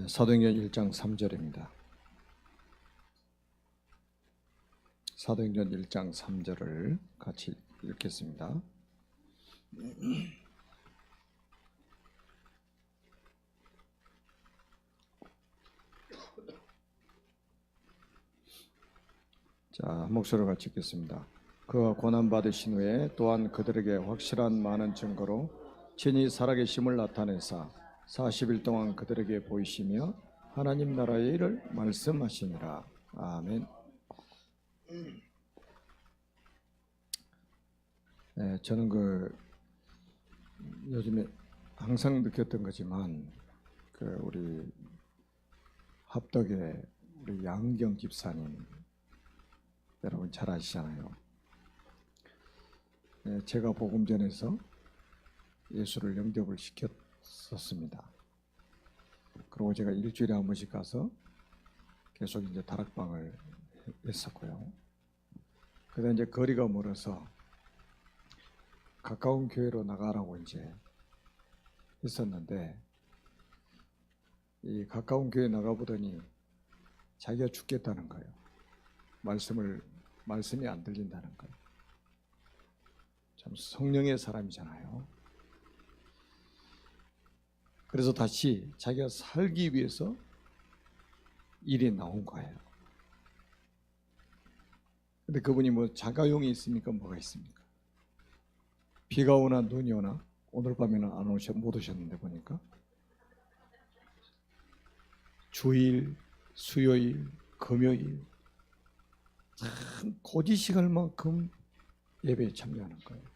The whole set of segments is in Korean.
사도행전 1장 3절입니다. 사도행전 1장 3절을 같이 읽겠습니다. 자, 한 목소리로 같이 읽겠습니다. 그가 고난받으신 후에 또한 그들에게 확실한 많은 증거로 친히 살아계심을 나타내사 40일 동안 그들에게 보이시며 하나님 나라의 일을 말씀하시니라. 아멘. 저는 요즘에 항상 느꼈던 거지만 우리 합덕의 우리 양경 집사님 여러분 잘 아시잖아요. 제가 복음전에서 예수를 영접을 시켰었습니다. 그리고 제가 일주일에 한 번씩 가서 계속 이제 다락방을 했었고요. 그러다 이제 거리가 멀어서 가까운 교회로 나가라고 이제 했었는데, 이 가까운 교회 나가보더니 자기가 죽겠다는 거예요. 말씀이 안 들린다는 거예요. 참 성령의 사람이잖아요. 그래서 다시 자기가 살기 위해서 일이 나온 거예요. 근데 그분이 뭐 자가용이 있습니까? 뭐가 있습니까? 비가 오나 눈이 오나 오늘 밤에는 못 오셨는데 보니까 주일, 수요일, 금요일 참 고지식할만큼 예배에 참여하는 거예요.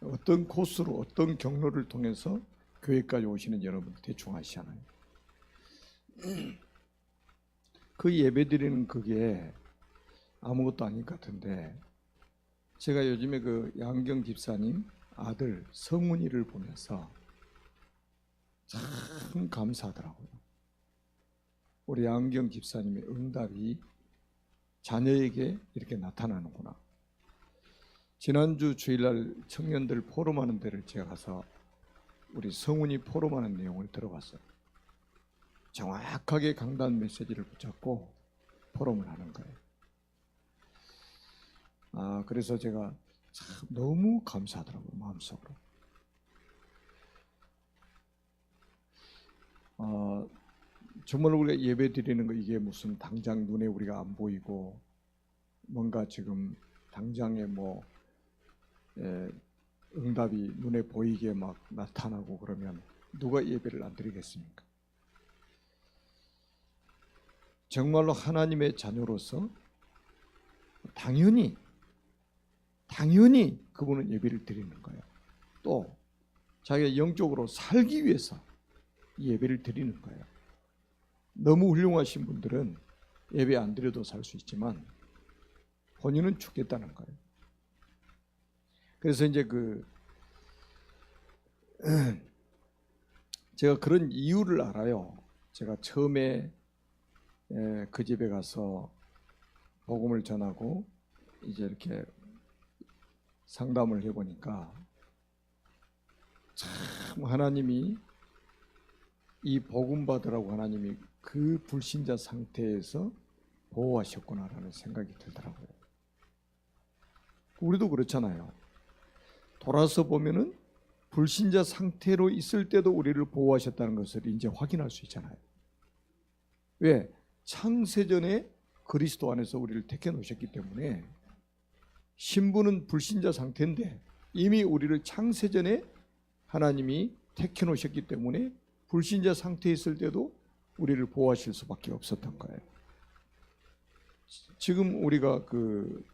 어떤 코스로 어떤 경로를 통해서 교회까지 오시는 여러분 대충 아시잖아요. 그 예배 드리는 그게 아무것도 아닐 것 같은데, 제가 요즘에 그 양경 집사님 아들 성훈이를 보면서 참 감사하더라고요. 우리 양경 집사님의 응답이 자녀에게 이렇게 나타나는구나. 지난주 주일날 청년들 포럼하는 데를 제가 가서 우리 성훈이 포럼하는 내용을 들어봤어요. 정확하게 강단 메시지를 붙잡고 포럼을 하는 거예요. 그래서 제가 참 너무 감사하더라고요, 마음속으로. 정말 우리가 예배 드리는 거 이게 무슨 당장 눈에 우리가 안 보이고 뭔가 지금 당장에 응답이 눈에 보이게 막 나타나고 그러면 누가 예배를 안 드리겠습니까? 정말로 하나님의 자녀로서 당연히 그분은 예배를 드리는 거예요. 또 자기가 영적으로 살기 위해서 예배를 드리는 거예요. 너무 훌륭하신 분들은 예배 안 드려도 살 수 있지만 본인은 죽겠다는 거예요. 그래서 이제 제가 그런 이유를 알아요. 제가 처음에 그 집에 가서 복음을 전하고 이제 이렇게 상담을 해보니까 참 하나님이 이 복음 받으라고 하나님이 그 불신자 상태에서 보호하셨구나라는 생각이 들더라고요. 우리도 그렇잖아요. 돌아서 보면은 불신자 상태로 있을 때도 우리를 보호하셨다는 것을 이제 확인할 수 있잖아요. 왜? 창세전에 그리스도 안에서 우리를 택해 놓으셨기 때문에, 신부는 불신자 상태인데 이미 우리를 창세전에 하나님이 택해 놓으셨기 때문에 불신자 상태에 있을 때도 우리를 보호하실 수밖에 없었던 거예요. 지금 우리가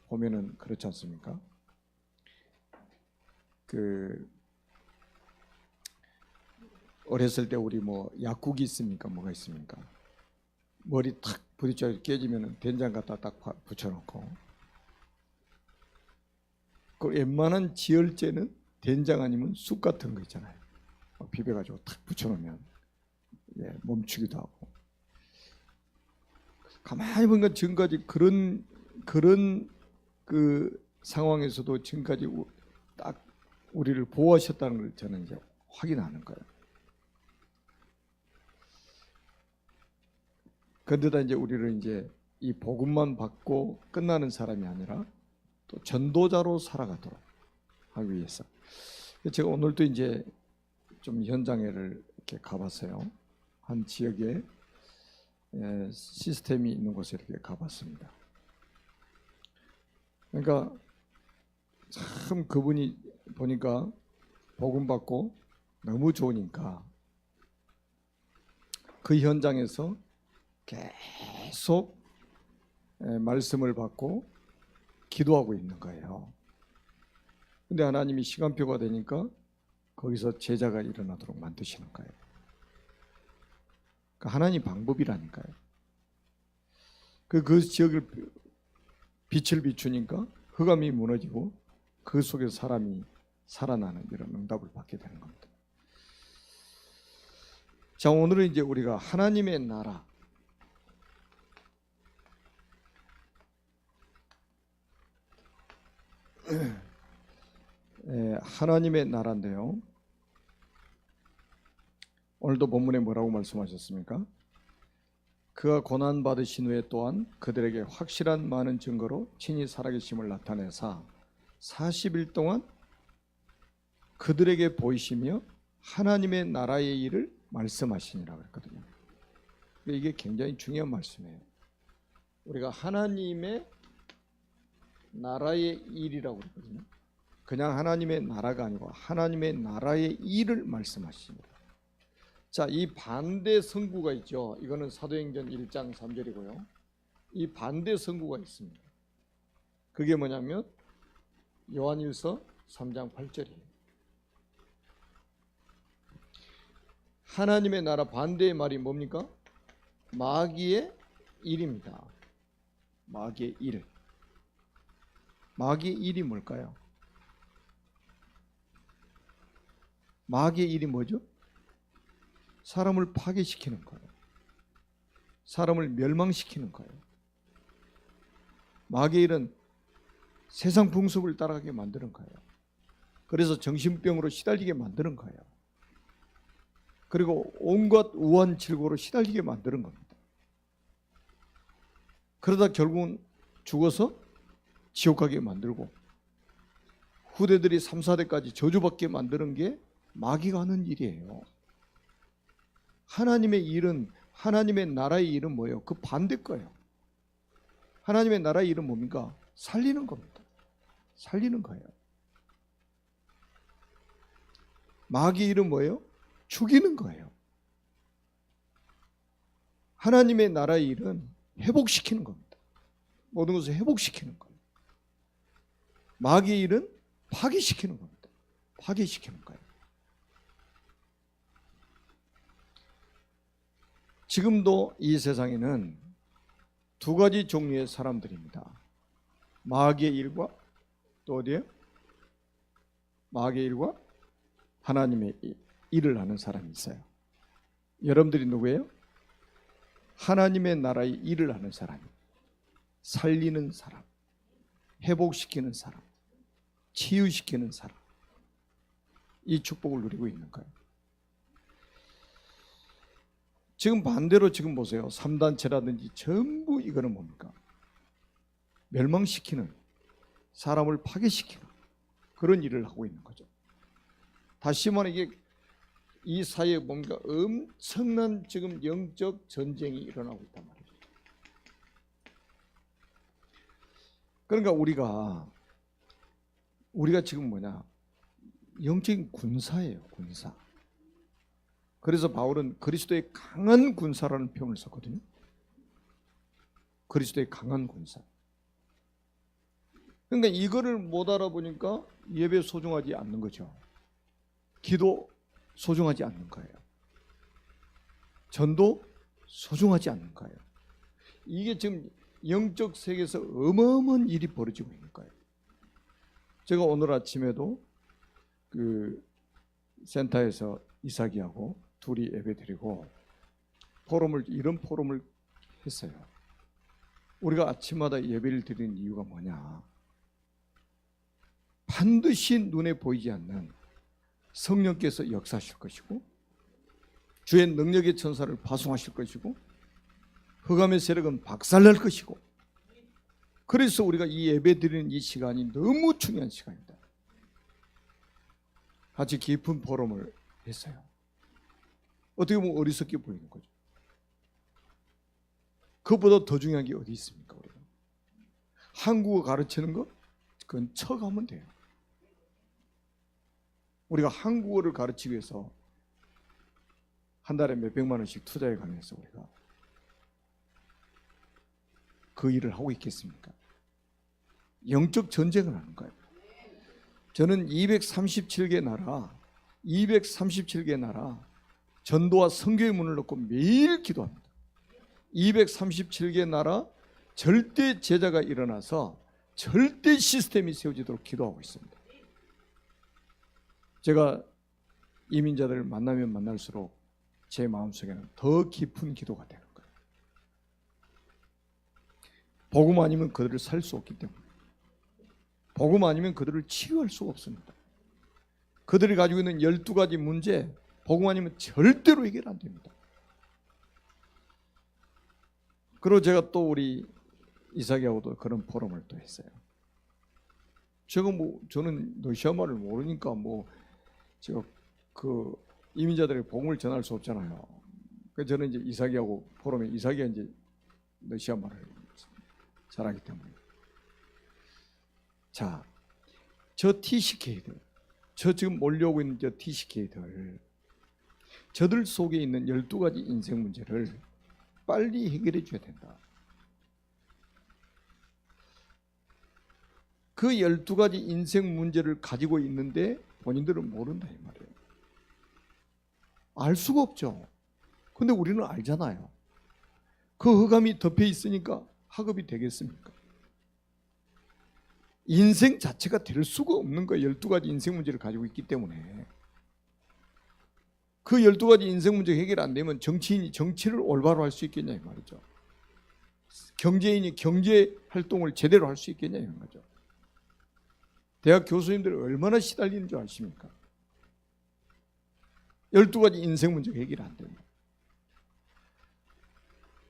보면은 그렇지 않습니까? 어렸을 때 우리 약국이 있습니까? 뭐가 있습니까? 머리 탁 부딪혀 깨지면은 된장 갖다 딱 붙여놓고, 그 웬만한 지혈제는 된장 아니면 쑥 같은 거 있잖아요. 비벼가지고 탁 붙여놓으면 멈추기도 하고. 가만히 보니까 지금까지 그런 상황에서도 지금까지 딱 우리를 보호하셨다는 걸 저는 이제 확인하는 거예요. 그런데다 이제 우리를 이제 이 복음만 받고 끝나는 사람이 아니라 또 전도자로 살아가도록 하기 위해서. 제가 오늘도 이제 좀 현장에를 이렇게 가봤어요. 한 지역에 시스템이 있는 곳에 이렇게 가봤습니다. 그러니까 참 그분이 보니까 복음 받고 너무 좋으니까 그 현장에서 계속 말씀을 받고 기도하고 있는 거예요. 근데 하나님이 시간표가 되니까 거기서 제자가 일어나도록 만드시는 거예요. 하나님 방법이라니까요. 그 지역을 빛을 비추니까 흑암이 무너지고 그 속에서 사람이 살아나는 이런 응답을 받게 되는 겁니다. 자, 오늘은 이제 우리가 하나님의 나라, 하나님의 나라인데요. 오늘도 본문에 뭐라고 말씀하셨습니까? 그가 고난 받으신 후에 또한 그들에게 확실한 많은 증거로 친히 살아계심을 나타내사 40일 동안 그들에게 보이시며 하나님의 나라의 일을 말씀하시니라고 했거든요. 이게 굉장히 중요한 말씀이에요. 우리가 하나님의 나라의 일이라고 그러거든요. 그냥 하나님의 나라가 아니고 하나님의 나라의 일을 말씀하십니다. 자, 이 반대 성구가 있죠. 이거는 사도행전 1장 3절이고요. 이 반대 성구가 있습니다. 그게 뭐냐면 요한일서 3장 8절이에요. 하나님의 나라 반대의 말이 뭡니까? 마귀의 일입니다. 마귀의 일. 마귀의 일이 뭘까요? 마귀의 일이 뭐죠? 사람을 파괴시키는 거예요. 사람을 멸망시키는 거예요. 마귀의 일은 세상 풍습을 따라가게 만드는 거예요. 그래서 정신병으로 시달리게 만드는 거예요. 그리고 온갖 우한 질고로 시달리게 만드는 겁니다. 그러다 결국은 죽어서 지옥 가게 만들고 후대들이 3, 4대까지 저주받게 만드는 게 마귀가 하는 일이에요. 하나님의 일은, 하나님의 나라의 일은 뭐예요? 그 반대 거예요. 하나님의 나라의 일은 뭡니까? 살리는 겁니다. 살리는 거예요. 마귀의 일은 뭐예요? 죽이는 거예요. 하나님의 나라의 일은 회복시키는 겁니다. 모든 것을 회복시키는 거예요. 마귀의 일은 파괴시키는 겁니다. 파괴시키는 거예요. 지금도 이 세상에는 두 가지 종류의 사람들입니다. 마귀의 일과 또 어디에요? 마귀의 일과 하나님의 일을 하는 사람이 있어요. 여러분들이 누구예요? 하나님의 나라의 일을 하는 사람이에요. 살리는 사람, 회복시키는 사람, 치유시키는 사람. 이 축복을 누리고 있는 거예요. 지금 반대로 지금 보세요. 3단체라든지 전부 이거는 뭡니까? 멸망시키는, 사람을 파괴시키는 그런 일을 하고 있는 거죠. 다시 말해 이게 이 사회에 뭔가 엄청난 지금 영적 전쟁이 일어나고 있단 말이죠. 그러니까 우리가 지금 뭐냐? 영적인 군사예요, 군사. 그래서 바울은 그리스도의 강한 군사라는 표현을 썼거든요. 그리스도의 강한 군사. 그러니까 이거를 못 알아보니까 예배 소중하지 않는 거죠. 기도 소중하지 않는 거예요. 전도 소중하지 않는 거예요. 이게 지금 영적 세계에서 어마어마한 일이 벌어지고 있는 거예요. 제가 오늘 아침에도 그 센터에서 이삭이하고 둘이 예배드리고 이런 포럼을 했어요. 우리가 아침마다 예배를 드리는 이유가 뭐냐? 반드시 눈에 보이지 않는 성령께서 역사하실 것이고 주의 능력의 천사를 파송하실 것이고 흑암의 세력은 박살날 것이고, 그래서 우리가 이 예배 드리는 이 시간이 너무 중요한 시간입니다. 같이 깊은 포럼을 했어요. 어떻게 보면 어리석게 보이는 거죠. 그것보다 더 중요한 게 어디 있습니까? 우리가 한국어 가르치는 거 그건 척하면 돼요. 우리가 한국어를 가르치기 위해서 한 달에 몇백만 원씩 투자해 가면서 우리가 그 일을 하고 있겠습니까? 영적 전쟁을 하는 거예요. 저는 237개 나라 전도와 선교의 문을 놓고 매일 기도합니다. 237개 나라 절대 제자가 일어나서 절대 시스템이 세워지도록 기도하고 있습니다. 제가 이민자들을 만나면 만날수록 제 마음속에는 더 깊은 기도가 되는 거예요. 복음 아니면 그들을 살 수 없기 때문에, 복음 아니면 그들을 치유할 수가 없습니다. 그들이 가지고 있는 12가지 문제, 복음 아니면 절대로 해결 안 됩니다. 그리고 제가 또 우리 이삭이하고도 그런 포럼을 또 했어요. 저는 러시아 말을 모르니까 제가 그 이민자들의 복음을 전할 수 없잖아요. 그래서 저는 이제 이삭이하고 포럼에, 이삭이가 이제 러시아 말을 잘하기 때문에, 자, 저 TCK들, 저 지금 몰려오고 있는 저 TCK들, 저들 속에 있는 12가지 인생 문제를 빨리 해결해 줘야 된다. 그 12가지 인생 문제를 가지고 있는데 본인들은 모른다 이 말이에요. 알 수가 없죠. 근데 우리는 알잖아요. 그 흑암이 덮여 있으니까 학업이 되겠습니까? 인생 자체가 될 수가 없는 거예요. 12가지 인생 문제를 가지고 있기 때문에. 그 12가지 인생 문제 해결 안 되면 정치인이 정치를 올바로 할 수 있겠냐 이 말이죠. 경제인이 경제 활동을 제대로 할 수 있겠냐 이런 거죠. 대학 교수님들이 얼마나 시달리는 줄 아십니까? 12가지 인생 문제가 해결 안 됩니다.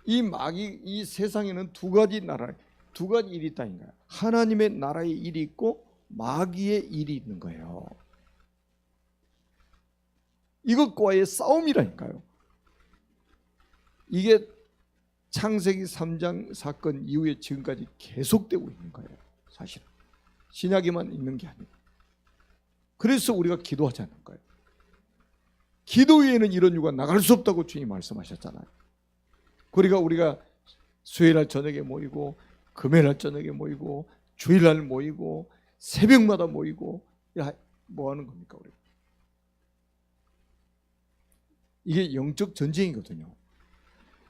이 세상에는 두 가지 일이 있다니까요. 하나님의 나라의 일이 있고 마귀의 일이 있는 거예요. 이것과의 싸움이라니까요. 이게 창세기 3장 사건 이후에 지금까지 계속되고 있는 거예요. 사실은 신약에만 있는 게 아니고. 그래서 우리가 기도하자는 거예요. 기도 외에는 이런 유가 나갈 수 없다고 주님이 말씀하셨잖아요. 그러니까 우리가 수요일날 저녁에 모이고 금요일날 저녁에 모이고 주일날 모이고 새벽마다 모이고 뭐 하는 겁니까 우리가? 이게 영적 전쟁이거든요.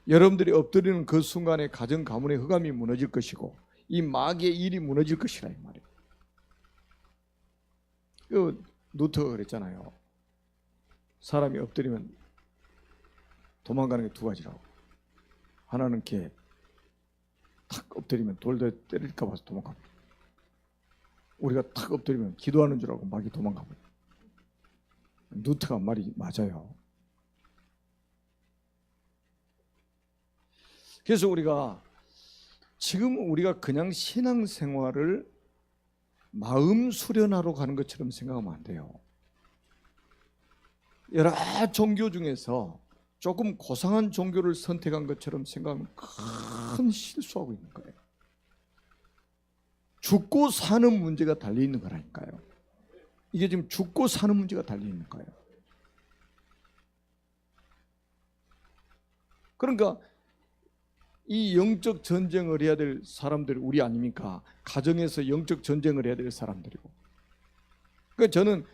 여러분들이 엎드리는 그 순간에 가정 가문의 흑암이 무너질 것이고 이 마귀의 일이 무너질 것이라 이 말이에요. 그 누트가 그랬잖아요. 사람이 엎드리면 도망가는 게 두 가지라고. 하나는 개, 탁 엎드리면 돌에 때릴까 봐서 도망갑니다. 우리가 탁 엎드리면 기도하는 줄 알고 마귀 도망가고요. 누트가 말이 맞아요. 그래서 지금 우리가 그냥 신앙생활을 마음 수련하러 가는 것처럼 생각하면 안 돼요. 여러 종교 중에서 조금 고상한 종교를 선택한 것처럼 생각하면 큰 실수하고 있는 거예요. 죽고 사는 문제가 달려 있는 거라니까요. 이게 지금 죽고 사는 문제가 달려 있는 거예요. 그러니까 이 영적 전쟁을 해야 될 사람들이 우리 아닙니까? 가정에서 영적 전쟁을 해야 될 사람들이고. 그러니까 저는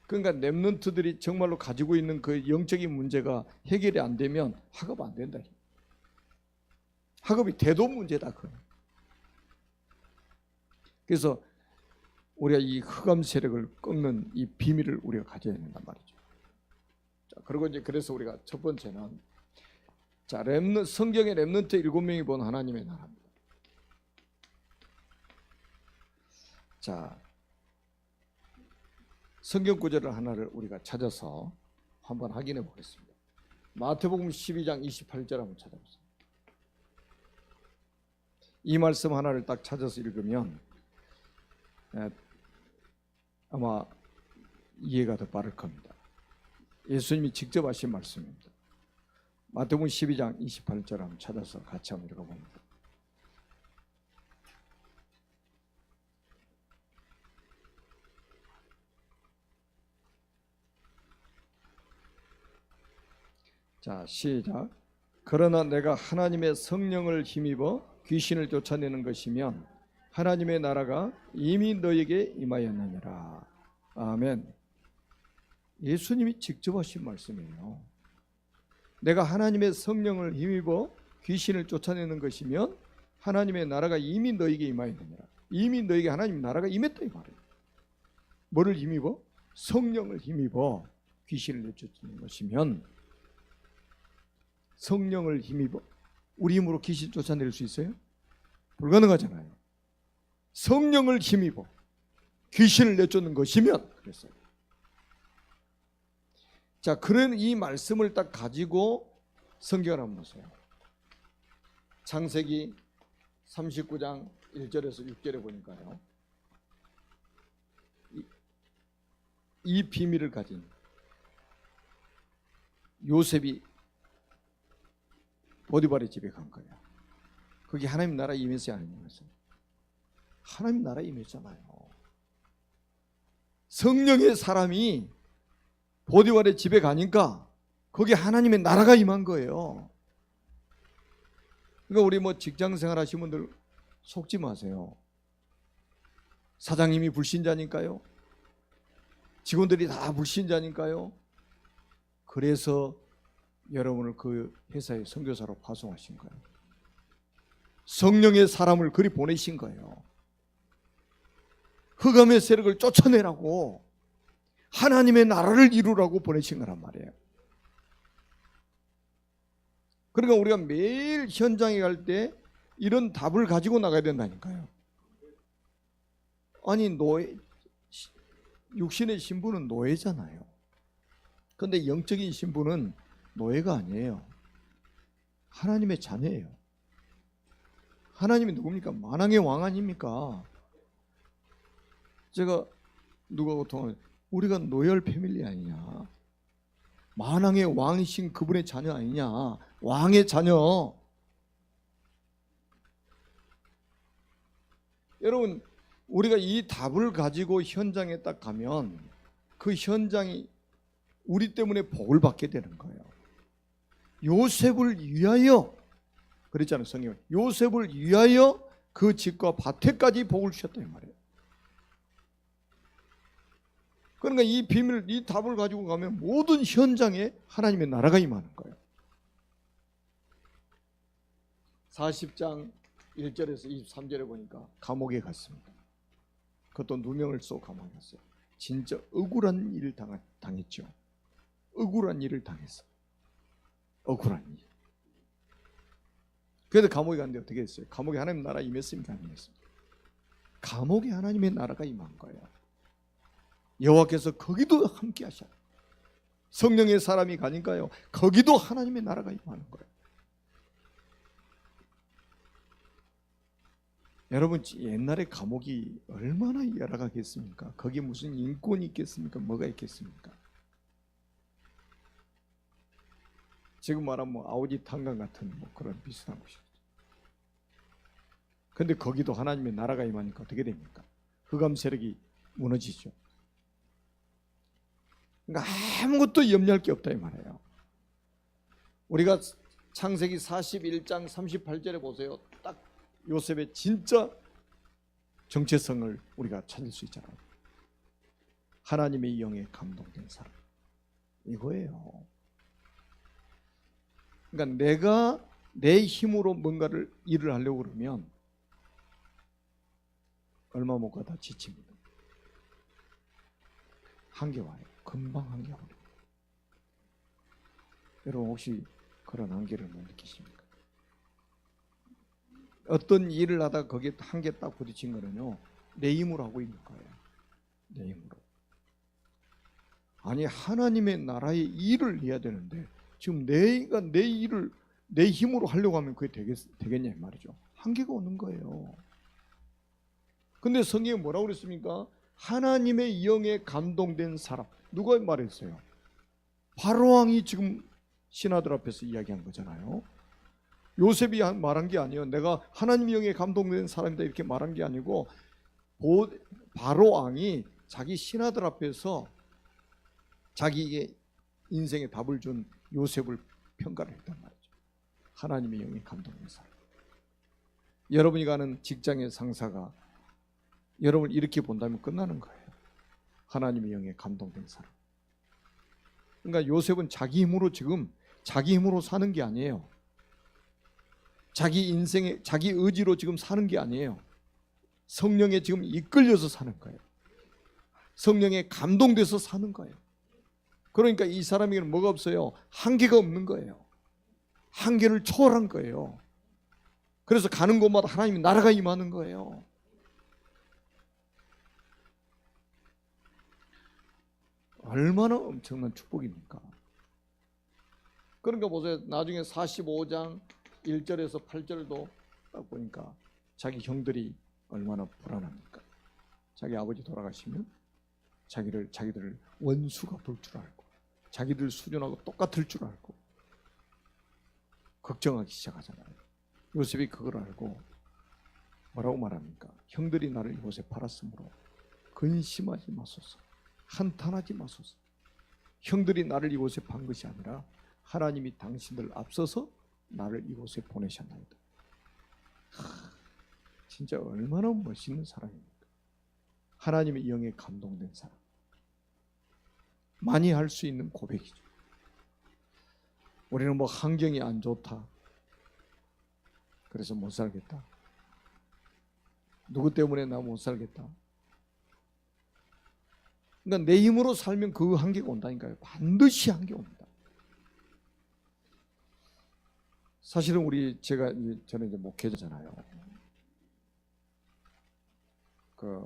그러니까 렘넌트들이 정말로 가지고 있는 그 영적인 문제가 해결이 안 되면 학업 안 된다. 학업이 대도 문제다. 그래서 우리가 이 흑암 세력을 꺾는 이 비밀을 우리가 가져야 된단 말이죠. 자, 그리고 이제 그래서 우리가 첫 번째는 자, 성경의 렘넌트 7명이 본 하나님의 나라입니다. 자, 성경 구절을 하나를 우리가 찾아서 한번 확인해 보겠습니다. 마태복음 12장 28절 한번 찾아보세요. 이 말씀 하나를 딱 찾아서 읽으면 아마 이해가 더 빠를 겁니다. 예수님이 직접 하신 말씀입니다. 마태복음 12장 28절 한번 찾아서 같이 한번 읽어봅니다. 자, 시작. 그러나 내가 하나님의 성령을 힘입어 귀신을 쫓아내는 것이면 하나님의 나라가 이미 너에게 임하였느니라. 아멘. 예수님이 직접 하신 말씀이에요. 내가 하나님의 성령을 힘입어 귀신을 쫓아내는 것이면 하나님의 나라가 이미 너에게 임하였느니라. 이미 너에게 하나님의 나라가 임했다 이 말이에요. 뭐를 힘입어? 성령을 힘입어 귀신을 내쫓는 것이면, 성령을 힘입어 우리 힘으로 귀신 쫓아낼 수 있어요? 불가능하잖아요. 성령을 힘입어 귀신을 내쫓는 것이면 그랬어요. 자, 그런 이 말씀을 딱 가지고 성경을 한번 보세요. 창세기 39장 1절에서 6절에 보니까요, 이 비밀을 가진 요셉이 보디발의 집에 간 거예요. 그게 하나님 나라 임했어요, 안 임했어요? 하나님 나라 임했잖아요. 성령의 사람이 보디발의 집에 가니까 거기 하나님의 나라가 임한 거예요. 그러니까 우리 뭐 직장 생활 하시는 분들 속지 마세요. 사장님이 불신자니까요? 직원들이 다 불신자니까요? 그래서 여러분을 그 회사에 선교사로 파송하신 거예요. 성령의 사람을 그리 보내신 거예요. 흑암의 세력을 쫓아내라고, 하나님의 나라를 이루라고 보내신 거란 말이에요. 그러니까 우리가 매일 현장에 갈 때 이런 답을 가지고 나가야 된다니까요. 아니, 노예, 육신의 신분은 노예잖아요. 그런데 영적인 신분은 노예가 아니에요. 하나님의 자녀예요. 하나님이 누굽니까? 만왕의 왕 아닙니까? 제가 누구하고 통화를, 우리가 노열 패밀리 아니냐, 만왕의 왕이신 그분의 자녀 아니냐, 왕의 자녀. 여러분, 우리가 이 답을 가지고 현장에 딱 가면 그 현장이 우리 때문에 복을 받게 되는 거예요. 요셉을 위하여, 그랬잖아요, 성경은. 요셉을 위하여 그 집과 밭에까지 복을 주셨다 이 말이에요. 그러니까 이 비밀, 이 답을 가지고 가면 모든 현장에 하나님의 나라가 임하는 거예요. 40장 1절에서 23절에 보니까 감옥에 갔습니다. 그것도 누명을 쏘고 감옥에 갔어요. 진짜 억울한 일을 당했죠. 억울한 일을 당했어. 억울한 일. 그래도 감옥에 갔는데 어떻게 했어요? 감옥에 하나님의 나라 임했습니까? 안 임했습니까? 감옥에 하나님의 나라가 임한 거예요. 여호와께서 거기도 함께 하셔요. 성령의 사람이 가니까요, 거기도 하나님의 나라가 임하는 거예요. 여러분, 옛날에 감옥이 얼마나 열악하겠습니까? 거기 무슨 인권이 있겠습니까? 뭐가 있겠습니까? 지금 말하면 뭐 아우지 탄광 같은 뭐 그런 비슷한 곳이죠. 근데 거기도 하나님의 나라가 임하니까 어떻게 됩니까? 흑암 세력이 무너지죠. 그러니까 아무것도 염려할 게 없다 이 말이에요. 우리가 창세기 41장 38절에 보세요. 딱 요셉의 진짜 정체성을 우리가 찾을 수 있잖아요. 하나님의 영에 감동된 사람, 이거예요. 그러니까 내가 내 힘으로 뭔가를 일을 하려고 그러면 얼마 못 가다 지칩니다. 한계 와요. 금방 한계 와요. 여러분 혹시 그런 한계를 못 느끼십니까? 어떤 일을 하다가 거기에 한계 딱 부딪힌 거는요, 내 힘으로 하고 있는 거예요. 내 힘으로. 아니 하나님의 나라의 일을 해야 되는데 지금 내가 내 일을 내 힘으로 하려고 하면 그게 되겠냐 말이죠. 한계가 오는 거예요. 근데 성경에 뭐라고 그랬습니까? 하나님의 영에 감동된 사람. 누가 말했어요? 바로왕이 지금 신하들 앞에서 이야기한 거잖아요. 요셉이 말한 게 아니에요. 내가 하나님의 영에 감동된 사람이다 이렇게 말한 게 아니고 바로왕이 자기 신하들 앞에서 자기의 인생의 답을 준 요셉을 평가를 했단 말이죠. 하나님의 영에 감동된 사람. 여러분이 가는 직장의 상사가 여러분을 이렇게 본다면 끝나는 거예요. 하나님의 영에 감동된 사람. 그러니까 요셉은 자기 힘으로 사는 게 아니에요. 자기 인생에 자기 의지로 지금 사는 게 아니에요. 성령에 지금 이끌려서 사는 거예요. 성령에 감동돼서 사는 거예요. 그러니까 이 사람에게는 뭐가 없어요? 한계가 없는 거예요. 한계를 초월한 거예요. 그래서 가는 곳마다 하나님의 나라가 임하는 거예요. 얼마나 엄청난 축복입니까? 그러니까 보세요. 나중에 45장 1절에서 8절도 딱 보니까 자기 형들이 얼마나 불안합니까? 자기 아버지 돌아가시면 자기들을 원수가 볼 줄 알고 자기들 수준하고 똑같을 줄 알고 걱정하기 시작하잖아요. 요셉이 그걸 알고 뭐라고 말합니까? 형들이 나를 이곳에 팔았으므로 근심하지 마소서. 한탄하지 마소서. 형들이 나를 이곳에 판 것이 아니라 하나님이 당신들 앞서서 나를 이곳에 보내셨나이다. 진짜 얼마나 멋있는 사람입니까? 하나님의 영에 감동된 사람. 많이 할 수 있는 고백이죠. 우리는 뭐 환경이 안 좋다, 그래서 못 살겠다, 누구 때문에 나 못 살겠다. 그러니까 내 힘으로 살면 그 한계가 온다니까요. 반드시 한계 옵니다. 사실은 저는 이제 목회자잖아요.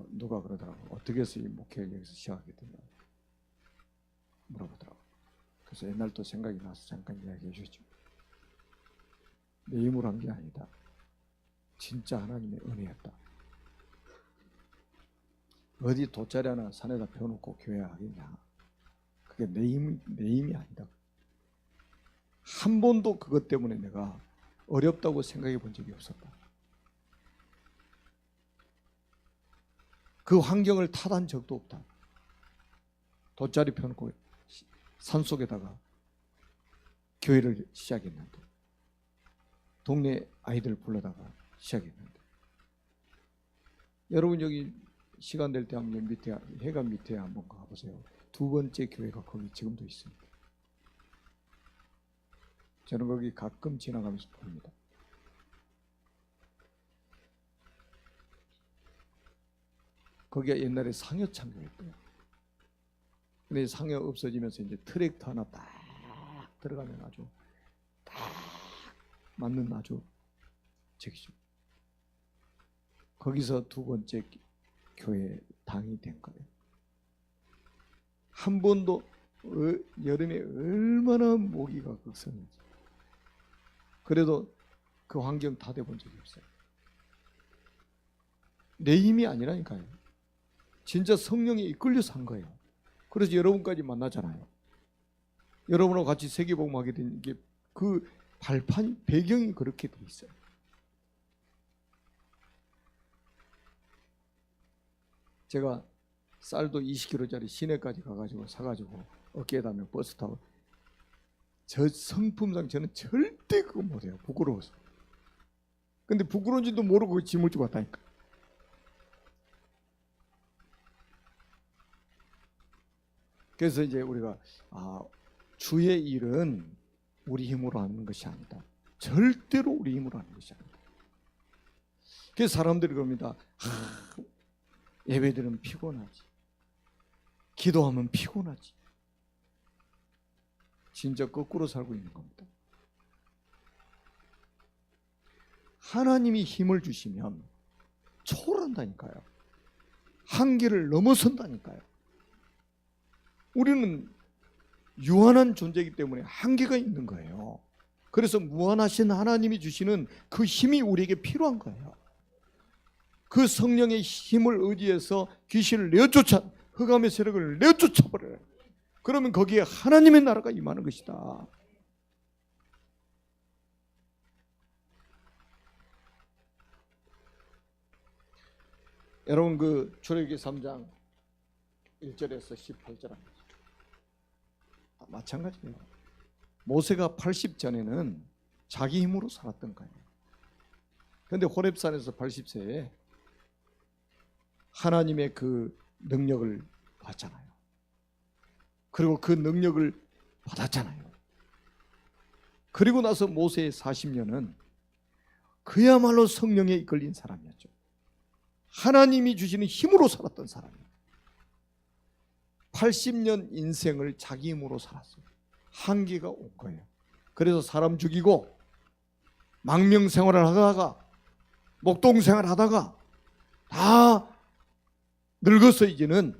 누가 그러더라고. 어떻게 해서 이 목회를 여기서 시작하게 됐냐 물어보더라고. 그래서 옛날 또 생각이 나서 잠깐 이야기해 주시죠. 내 힘으로 한 게 아니다. 진짜 하나님의 은혜였다. 어디 돗자리 하나 산에다 펴놓고 교회 하겠냐. 그게 내 힘이 아니다. 한 번도 그것 때문에 내가 어렵다고 생각해 본 적이 없었다. 그 환경을 탓한 적도 없다. 돗자리 펴놓고 산속에다가 교회를 시작했는데, 동네 아이들 불러다가 시작했는데, 여러분 여기 시간 될 때 한번 밑에 해관 밑에 한번 가보세요. 두 번째 교회가 거기 지금도 있습니다. 저는 거기 가끔 지나가면서 봅니다. 거기가 옛날에 상여창교였대요. 근데 상여 없어지면서 이제 트랙터 하나 딱 들어가면 아주 딱 맞는 아주 저기죠. 거기서 두 번째 교회 당이 된 거예요. 한 번도 여름에 얼마나 모기가 극성인지. 그래도 그 환경 다 돼본 적이 없어요. 내 힘이 아니라니까요. 진짜 성령에 이끌려서 한 거예요. 그래서 여러분까지 만나잖아요. 여러분하고 같이 세계복음하게 된 게 그 발판 배경이 그렇게 돼 있어요. 제가 쌀도 20kg짜리 시내까지 가가지고 사가지고 어깨에다 하면 버스 타고, 저 성품상 저는 절대 그거 못해요. 부끄러워서. 근데 부끄러운지도 모르고 짐을 주고 왔다니까. 그래서 이제 우리가 주의 일은 우리 힘으로 하는 것이 아니다. 절대로 우리 힘으로 하는 것이 아니다. 그래서 사람들이 그럽니다. 예배드리면 피곤하지, 기도하면 피곤하지. 진짜 거꾸로 살고 있는 겁니다. 하나님이 힘을 주시면 초월한다니까요. 한계를 넘어선다니까요. 우리는 유한한 존재이기 때문에 한계가 있는 거예요. 그래서 무한하신 하나님이 주시는 그 힘이 우리에게 필요한 거예요. 그 성령의 힘을 의지해서 귀신을 내쫓아, 흑암의 세력을 내쫓아버려요. 그러면 거기에 하나님의 나라가 임하는 것이다. 여러분, 그 출애굽기 3장 1절에서 18절 마찬가지예요. 모세가 80 전에는 자기 힘으로 살았던 거예요. 그런데 호렙산에서 80세에 하나님의 그 능력을 봤잖아요. 그리고 그 능력을 받았잖아요. 그리고 나서 모세의 40년은 그야말로 성령에 이끌린 사람이었죠. 하나님이 주시는 힘으로 살았던 사람이에요. 80년 인생을 자기 힘으로 살았어요. 한계가 온 거예요. 그래서 사람 죽이고 망명 생활을 하다가 목동 생활을 하다가 다 늙어서 이제는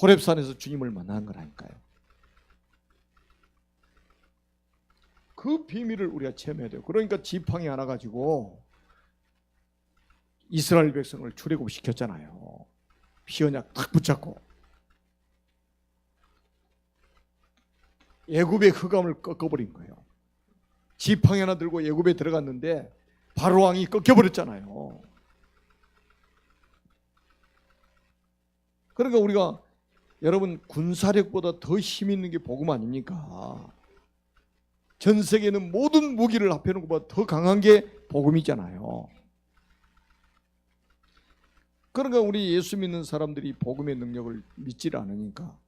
호렙산에서 주님을 만난 거라니까요. 그 비밀을 우리가 체험해야 돼요. 그러니까 지팡이 하나 가지고 이스라엘 백성을 출애굽시켰잖아요. 피언약 탁 붙잡고 애굽의 흑암을 꺾어버린 거예요. 지팡이 하나 들고 애굽에 들어갔는데 바로 왕이 꺾여버렸잖아요. 그러니까 우리가 여러분 군사력보다 더 힘 있는 게 복음 아닙니까? 전 세계는 모든 무기를 합해놓은 것보다 더 강한 게 복음이잖아요. 그러니까 우리 예수 믿는 사람들이 복음의 능력을 믿질 않으니까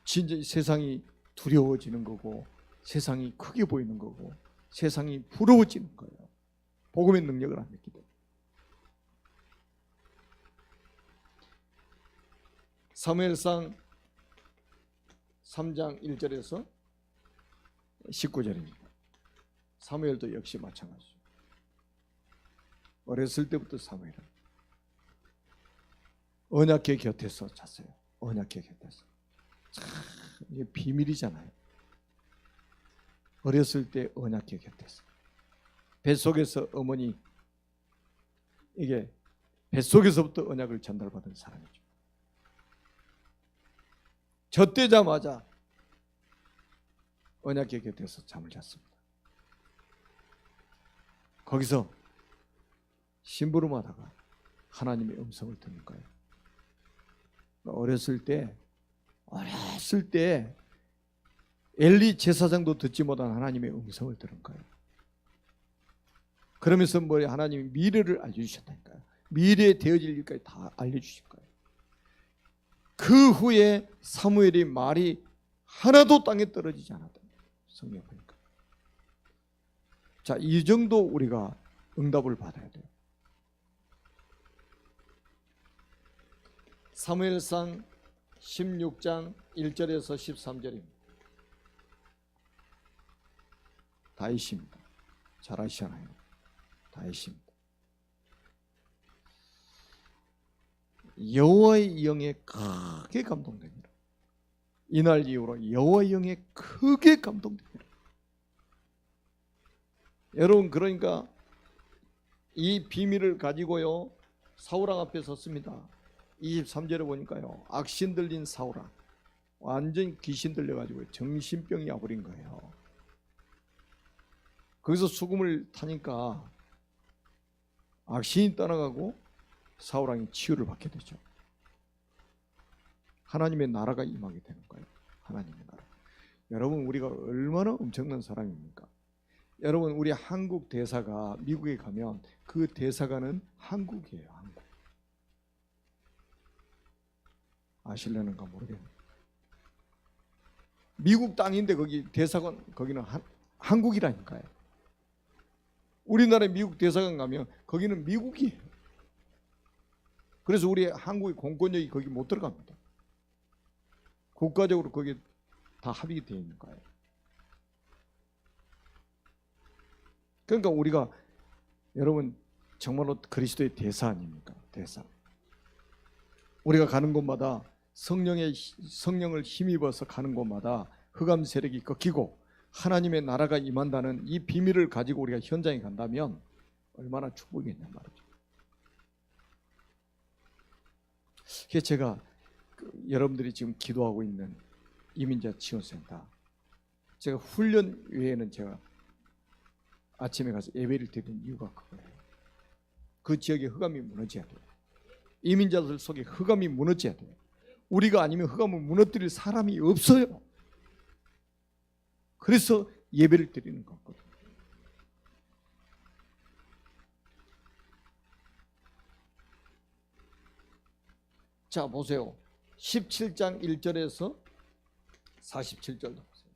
진짜 세상이 두려워지는 거고 세상이 크게 보이는 거고 세상이 부러워지는 거예요. 복음의 능력을 안 믿기 때문에. 사무엘상 3장 1절에서 19절입니다. 사무엘도 역시 마찬가지죠. 어렸을 때부터 사무엘은 언약궤 곁에서 잤어요. 언약궤 곁에서. 참 이게 비밀이잖아요. 어렸을 때 언약궤 곁에서 뱃속에서 어머니 이게 뱃속에서부터 언약을 전달받은 사람이죠. 젖대자마자 언약궤 곁에서 잠을 잤습니다. 거기서 심부름하다가 하나님의 음성을 듣는 거예요. 어렸을 때 엘리 제사장도 듣지 못한 하나님의 음성을 들은 거예요. 그러면서 뭐 하나님이 미래를 알려주셨다니까요. 미래에 되어질 일까지 다 알려주실 거예요. 그 후에 사무엘의 말이 하나도 땅에 떨어지지 않았다. 성경 보니까. 자, 이 정도 우리가 응답을 받아야 돼요. 사무엘상 16장 1절에서 13절입니다. 다윗입니다. 잘 아시잖아요. 다윗입니다. 여호와의 영에 크게 감동됩니다. 이날 이후로 여호와의 영에 크게 감동됩니다. 여러분, 그러니까 이 비밀을 가지고요 사울왕 앞에 섰습니다. 23절에 보니까요 악신 들린 사울왕 완전 귀신 들려가지고 정신병이 와버린 거예요. 거기서 수금을 타니까 악신이 떠나가고 사울왕이 치유를 받게 되죠. 하나님의 나라가 임하게 되는 거예요. 하나님의 나라. 여러분, 우리가 얼마나 엄청난 사람입니까? 여러분, 우리 한국 대사가 미국에 가면 그 대사관은 한국이에요. 한국. 아실려는가 모르겠네요. 미국 땅인데 거기 대사관 거기는 한국이라니까요. 우리나라에 미국 대사관 가면 거기는 미국이에요. 그래서 우리 한국의 공권력이 거기 못 들어갑니다. 국가적으로 거기 다 합의가 되어 있는 거예요. 그러니까 우리가 여러분 정말로 그리스도의 대사 아닙니까? 대사. 우리가 가는 곳마다 성령을 힘입어서 가는 곳마다 흑암 세력이 꺾이고 하나님의 나라가 임한다는 이 비밀을 가지고 우리가 현장에 간다면 얼마나 축복이겠냐 말이죠. 그래서 제가 여러분들이 지금 기도하고 있는 이민자 지원센터, 제가 훈련 외에는 제가 아침에 가서 예배를 드리는 이유가 그거예요. 그 지역에 흑암이 무너져야 돼요. 이민자들 속에 흑암이 무너져야 돼요. 우리가 아니면 흑암을 무너뜨릴 사람이 없어요. 그래서 예배를 드리는 거거든요. 자, 보세요. 17장 1절에서 47절도 보세요.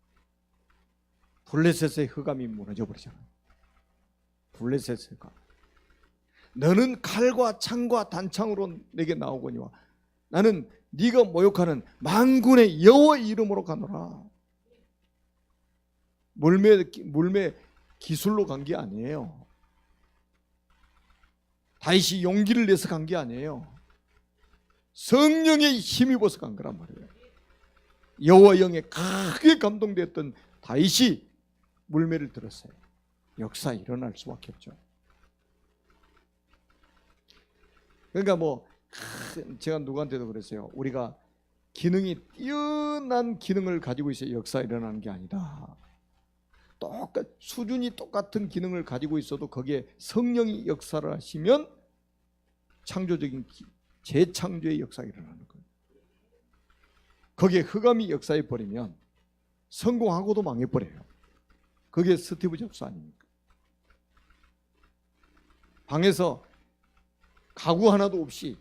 블레셋의 흑암이 무너져 버리잖아요. 블레셋의 흑암. 너는 칼과 창과 단창으로 내게 나오거니와 나는 네가 모욕하는 만군의 여호와 이름으로 가노라. 물매 기술로 간 게 아니에요. 다윗이 용기를 내서 간 게 아니에요. 성령의 힘입어서 간 거란 말이에요. 여호와 영에 크게 감동됐던 다윗이 물매를 들었어요. 역사 일어날 수밖에 없죠. 그러니까 제가 누구한테도 그랬어요. 우리가 기능이 뛰어난 기능을 가지고 있어야 역사 일어나는 게 아니다. 수준이 똑같은 기능을 가지고 있어도 거기에 성령이 역사를 하시면 창조적인 재창조의 역사가 일어나는 거예요. 거기에 흑암이 역사해 버리면 성공하고도 망해버려요. 그게 스티브 잡스 아닙니까? 방에서 가구 하나도 없이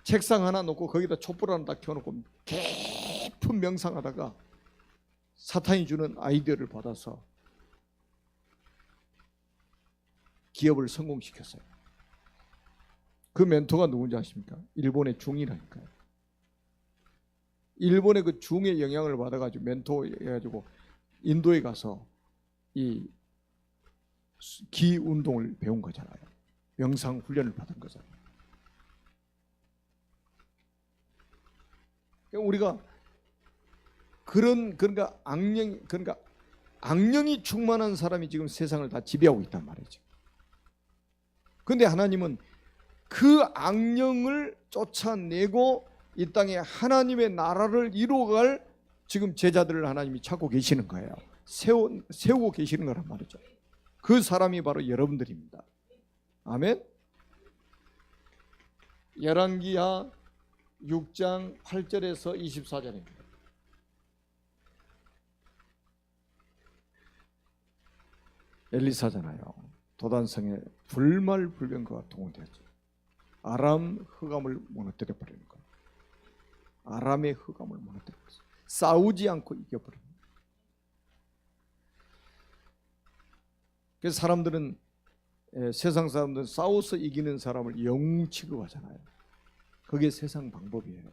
책상 하나 놓고 거기다 촛불 하나 딱 켜놓고 깊은 명상하다가 사탄이 주는 아이디어를 받아서 기업을 성공시켰어요. 그 멘토가 누군지 아십니까? 일본의 중이라니까요. 일본의 그 중의 영향을 받아가지고 멘토 해가지고 인도에 가서 이 기 운동을 배운 거잖아요. 명상 훈련을 받은 거잖아요. 우리가 그러니까 악령이 충만한 사람이 지금 세상을 다 지배하고 있단 말이죠. 그런데 하나님은 그 악령을 쫓아내고 이 땅에 하나님의 나라를 이루어갈 지금 제자들을 하나님이 찾고 계시는 거예요. 세우고 계시는 거란 말이죠. 그 사람이 바로 여러분들입니다. 아멘. 열왕기하 6장 8절에서 24절입니다. 엘리사잖아요. 도단성에 불말불변과 동원되었죠. 아람 흑암을 무너뜨려 버리는 거예요. 아람의 흑암을 무너뜨려 버렸어요. 싸우지 않고 이겨버립니다. 그래서 세상 사람들은 싸워서 이기는 사람을 영웅 취급하잖아요. 그게 세상 방법이에요.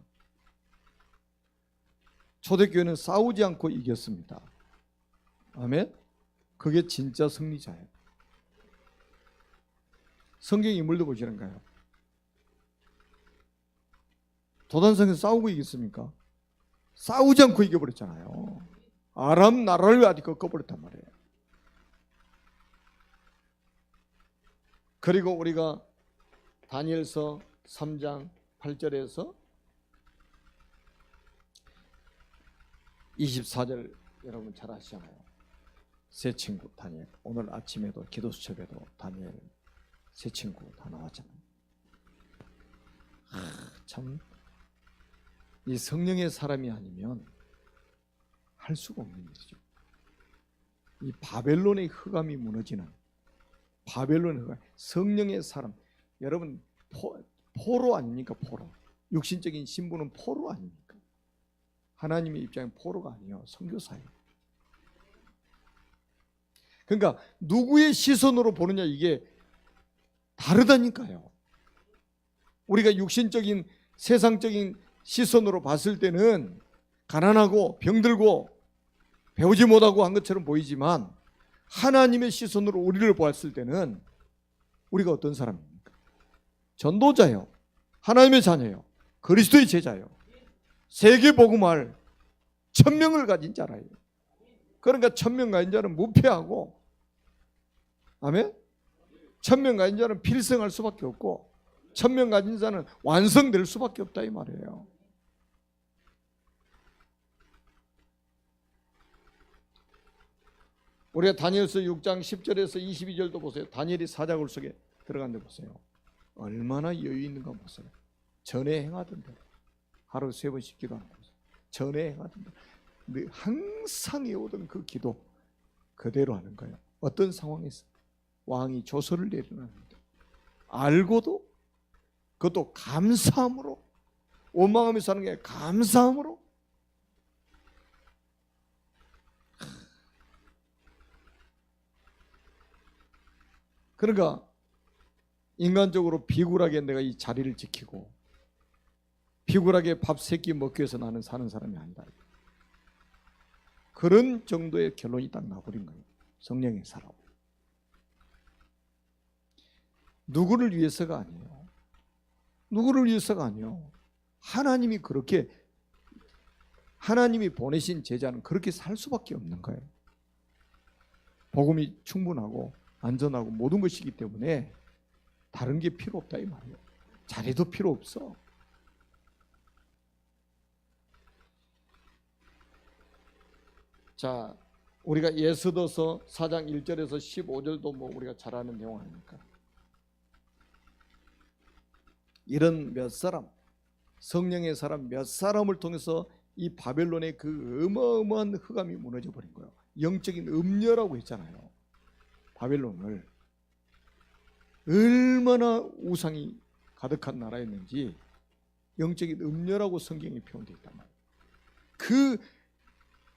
초대교회는 싸우지 않고 이겼습니다. 아멘. 그게 진짜 승리자예요. 성경 인물도 보시는가요? 도단성에서 싸우고 이겼습니까? 싸우지 않고 이겨버렸잖아요. 아람 나라를 아직 꺾어버렸단 말이에요. 그리고 우리가 다니엘서 3장 8절에서 24절 여러분 잘 아시잖아요. 새 친구 다니엘. 오늘 아침에도 기도 수첩에도 다니엘 새 친구 다 나왔잖아요. 참 이 성령의 사람이 아니면 할 수가 없는 일이죠. 이 바벨론의 흑암이 무너지는 바벨론의 흑암, 성령의 사람. 여러분 포로 아닙니까? 포로. 육신적인 신분은 포로 아닙니까? 하나님의 입장에 포로가 아니에요. 선교사예요. 그러니까 누구의 시선으로 보느냐 이게 다르다니까요. 우리가 육신적인 세상적인 시선으로 봤을 때는 가난하고 병들고 배우지 못하고 한 것처럼 보이지만 하나님의 시선으로 우리를 보았을 때는 우리가 어떤 사람입니까? 전도자예요. 하나님의 자녀예요. 그리스도의 제자예요. 세계 복음할 1000명을 가진 자라요. 그러니까 1000명 가진 자는 무패하고, 아멘? 1000명 가진 자는 필승할 수밖에 없고 1000명 가진 자는 완성될 수밖에 없다 이 말이에요. 우리가 다니엘서 6장 10절에서 22절도 보세요. 다니엘이 사자굴 속에 들어간 데 보세요. 얼마나 여유 있는가 보세요. 전에 행하던 대로 하루 3번씩 기도하는 거죠. 전에 행하던 대로 항상 해오던 그 기도 그대로 하는 거예요. 어떤 상황에서 왕이 조서를 내려놨는데 알고도 그것도 감사함으로, 원망하면서 하는 게 감사함으로. 그러니까 인간적으로 비굴하게 내가 이 자리를 지키고 비굴하게 밥 3끼 먹기 위해서 나는 사는 사람이 아니다. 그런 정도의 결론이 딱 나버린 거예요. 성령의 사람. 누구를 위해서가 아니에요. 누구를 위해서가 아니에요. 하나님이 그렇게, 하나님이 보내신 제자는 그렇게 살 수밖에 없는 거예요. 복음이 충분하고 안전하고 모든 것이기 때문에 다른 게 필요 없다 이 말이에요. 자리도 필요 없어. 자, 우리가 예수도서 4장 1절에서 15절도 뭐 우리가 잘 아는 내용 아닙니까? 이런 몇 사람, 성령의 사람 몇 사람을 통해서 이 바벨론의 그 어마어마한 흑암이 무너져 버린 거예요. 영적인 음녀라고 했잖아요. 바벨론을 얼마나 우상이 가득한 나라였는지 영적인 음녀라고 성경이 표현되어 있단 말이에요. 그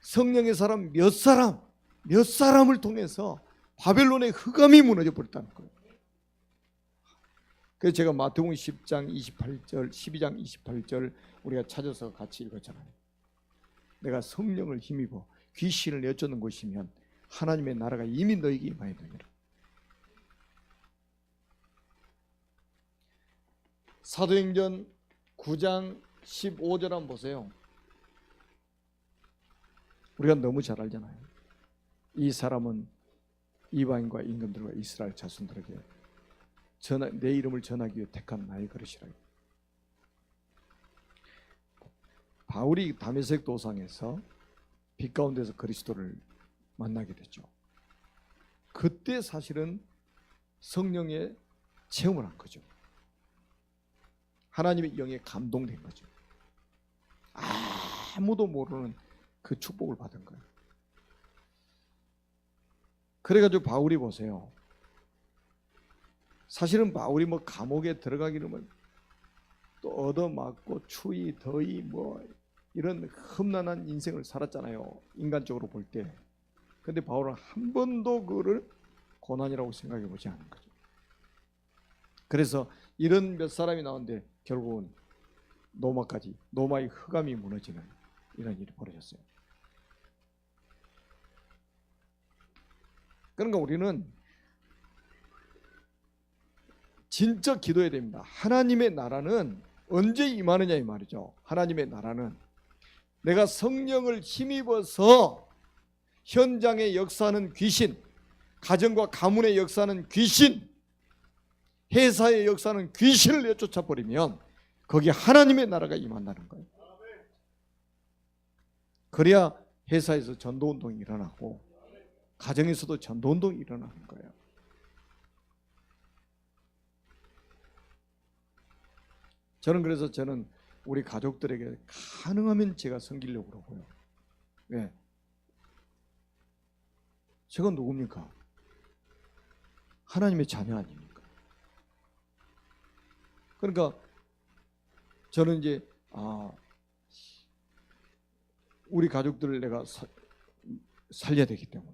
성령의 사람 몇 사람을 통해서 바벨론의 흑암이 무너져 버렸다는 거예요. 그래서 제가 마태복음 10장 28절, 12장 28절 우리가 찾아서 같이 읽었잖아요. 내가 성령을 힘입어 귀신을 내쫓는 것이면 하나님의 나라가 이미 너에게 임하였느니라. 사도행전 9장 15절 한번 보세요. 우리가 너무 잘 알잖아요. 이 사람은 이방인과 임금들과 이스라엘 자손들에게 내 이름을 전하기 위해 택한 나의 그릇이라. 바울이 다메섹 도상에서 빛 가운데서 그리스도를 만나게 됐죠. 그때 사실은 성령의 체험을 한 거죠. 하나님의 영에 감동된 거죠. 아무도 모르는 그 축복을 받은 거예요. 그래가지고 바울이 보세요. 사실은 바울이 뭐 감옥에 들어가기는 또 얻어맞고 추위, 더위 뭐 이런 험난한 인생을 살았잖아요. 인간적으로 볼 때. 근데 바울은 한 번도 그를 고난이라고 생각해 보지 않은 거죠. 그래서 이런 몇 사람이 나오는데 결국은 노마의 흑암이 무너지는 이런 일이 벌어졌어요. 그러니까 우리는 진짜 기도해야 됩니다. 하나님의 나라는 언제 임하느냐 이 말이죠. 하나님의 나라는 내가 성령을 힘입어서 현장에 역사하는 귀신, 가정과 가문에 역사하는 귀신, 회사에 역사하는 귀신을 내쫓아 버리면 거기에 하나님의 나라가 임한다는 거예요. 그래야 회사에서 전도운동이 일어나고 가정에서도 전도운동이 일어나는 거예요. 그래서 저는 우리 가족들에게 가능하면 제가 섬기려고 그러고요. 왜? 제가 누굽니까? 하나님의 자녀 아닙니까? 그러니까 저는 이제 우리 가족들을 내가 살려야 되기 때문에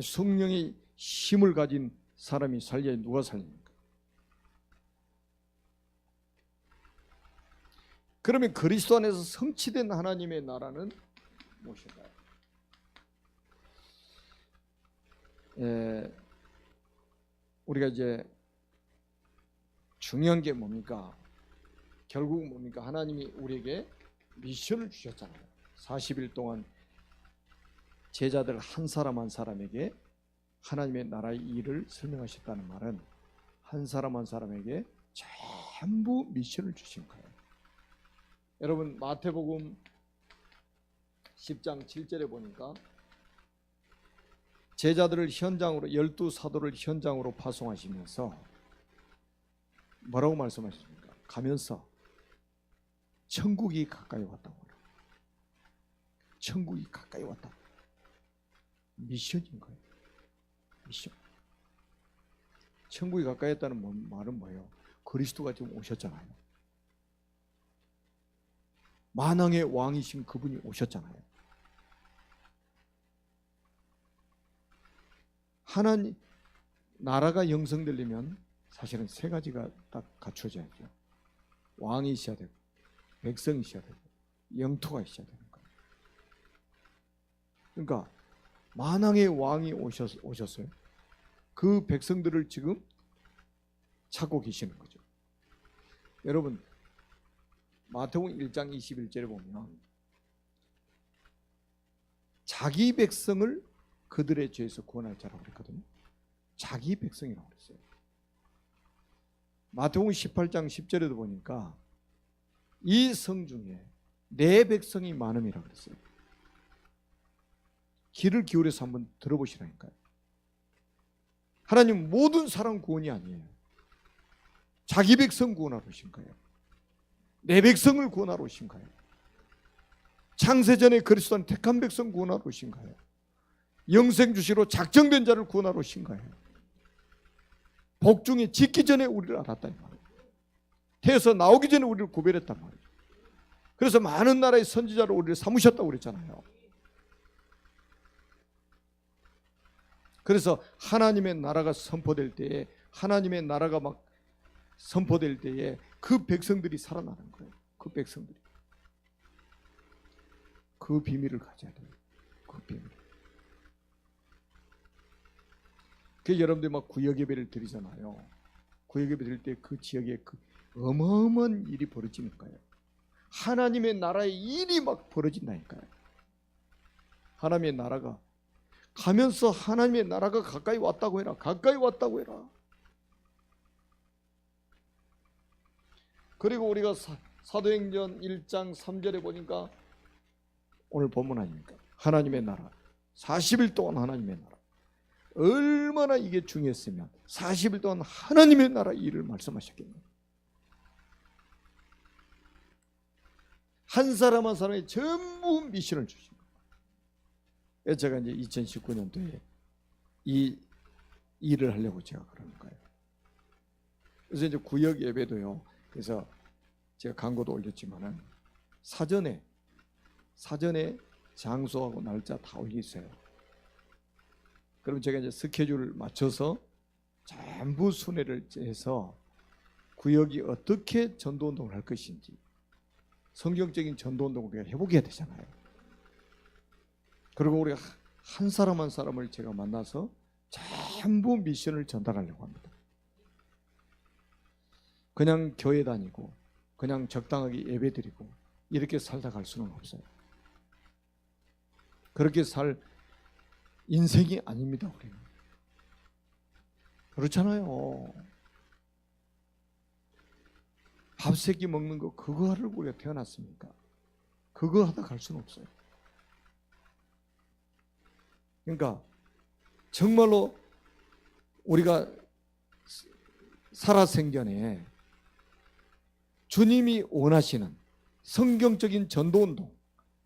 성령의 힘을 가진 사람이 살려야 누가 살립니까? 그러면 그리스도 안에서 성취된 하나님의 나라는 무엇인가요? 우리가 이제 중요한 게 뭡니까? 결국 뭡니까? 하나님이 우리에게 미션을 주셨잖아요. 40일 동안 제자들 한 사람 한 사람에게 하나님의 나라의 일을 설명하셨다는 말은 한 사람 한 사람에게 전부 미션을 주신 거예요. 여러분 마태복음 10장 7절에 보니까 제자들을 현장으로 12사도를 현장으로 파송하시면서 뭐라고 말씀하십니까? 가면서 천국이 가까이 왔다고. 천국이 가까이 왔다. 미션인 거예요. 미션. 천국이 가까이 왔다는 말은 뭐예요? 그리스도가 지금 오셨잖아요. 만왕의 왕이신 그분이 오셨잖아요. 하나님 나라가 형성되려면 사실은 세 가지가 딱 갖춰져야죠. 왕이 있어야 되고, 백성이 있어야 되고, 영토가 있어야 되는 거예요. 그러니까 만왕의 왕이 오셨어요. 그 백성들을 지금 찾고 계시는 거죠. 여러분 마태복음 1장 21절에 보면 자기 백성을 그들의 죄에서 구원할 자라고 그랬거든요. 자기 백성이라고 그랬어요. 마태복음 18장 10절에도 보니까 이 성 중에 내 백성이 많음이라고 그랬어요. 귀를 기울여서 한번 들어보시라니까요. 하나님 모든 사람 구원이 아니에요. 자기 백성 구원하러 오신 거예요. 내 백성을 구원하러 오신 거예요. 창세전에 그리스도는 택한 백성 구원하러 오신 거예요. 영생 주시로 작정된 자를 구원하러 오신 거예요. 복중에 짓기 전에 우리를 알았단 말이에요. 태에서 나오기 전에 우리를 구별했단 말이에요. 그래서 많은 나라의 선지자로 우리를 삼으셨다고 그랬잖아요. 그래서 하나님의 나라가 선포될 때에, 하나님의 나라가 막 선포될 때에 그 백성들이 살아나는 거예요. 그 백성들이. 그 비밀을 가져야 돼요. 그 비밀. 그래서 여러분들이 막 구역 예배를 드리잖아요. 구역 예배 드릴 때 그 지역에 그 어마어마한 일이 벌어지는 거예요. 하나님의 나라의 일이 막 벌어진다니까요. 하나님의 나라가 가면서 하나님의 나라가 가까이 왔다고 해라. 가까이 왔다고 해라. 그리고 우리가 사도행전 1장 3절에 보니까 오늘 본문 아닙니까? 하나님의 나라. 40일 동안 하나님의 나라. 얼마나 이게 중요했으면 40일 동안 하나님의 나라 일을 말씀하셨겠네요. 한 사람 한 사람의 전부 미션을 주신 거예요. 제가 이제 2019년도에 이 일을 하려고 제가 그러는 거예요. 그래서 이제 구역 예배도요. 그래서 제가 광고도 올렸지만은 사전에 장소하고 날짜 다 올려 있어요. 그럼 제가 이제 스케줄을 맞춰서 전부 순회를 해서 구역이 어떻게 전도운동을 할 것인지 성경적인 전도운동을 우리가 해보게 되잖아요. 그리고 우리가 한 사람 한 사람을 제가 만나서 전부 미션을 전달하려고 합니다. 그냥 교회 다니고 그냥 적당하게 예배드리고 이렇게 살다 갈 수는 없어요. 그렇게 살 인생이 아닙니다. 우리는 그렇잖아요. 밥 세 끼 먹는 거 그거 하러 우리가 태어났습니까? 그거 하다 갈 수는 없어요. 그러니까 정말로 우리가 살아생전에 주님이 원하시는 성경적인 전도운동,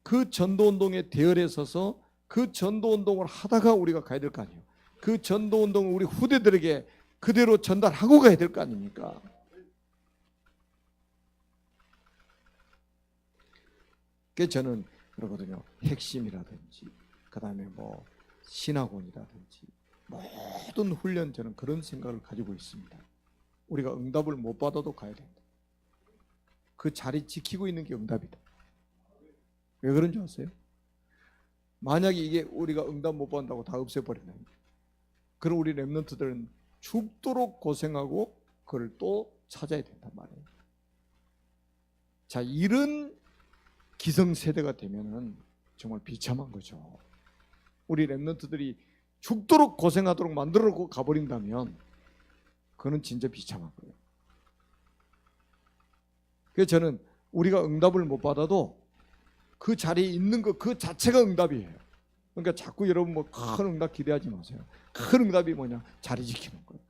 그 전도운동에 대열에 서서 그 전도운동을 하다가 우리가 가야 될 거 아니에요. 그 전도운동을 우리 후대들에게 그대로 전달하고 가야 될 거 아닙니까? 그게 저는 그러거든요. 핵심이라든지 그 다음에 뭐 신학원이라든지 모든 훈련, 저는 그런 생각을 가지고 있습니다. 우리가 응답을 못 받아도 가야 된다. 그 자리 지키고 있는 게 응답이다. 왜 그런 줄 아세요? 만약에 이게 우리가 응답 못 받는다고 다 없애버리면 그럼 우리 렘넌트들은 죽도록 고생하고 그걸 또 찾아야 된단 말이에요. 자, 이런 기성세대가 되면은 정말 비참한 거죠. 우리 렘넌트들이 죽도록 고생하도록 만들어 가버린다면 그거는 진짜 비참한 거예요. 그래서 저는 우리가 응답을 못 받아도 그 자리에 있는 것 그 자체가 응답이에요. 그러니까 자꾸 여러분 뭐 큰 응답 기대하지 마세요. 큰 응답이 뭐냐? 자리 지키는 거예요.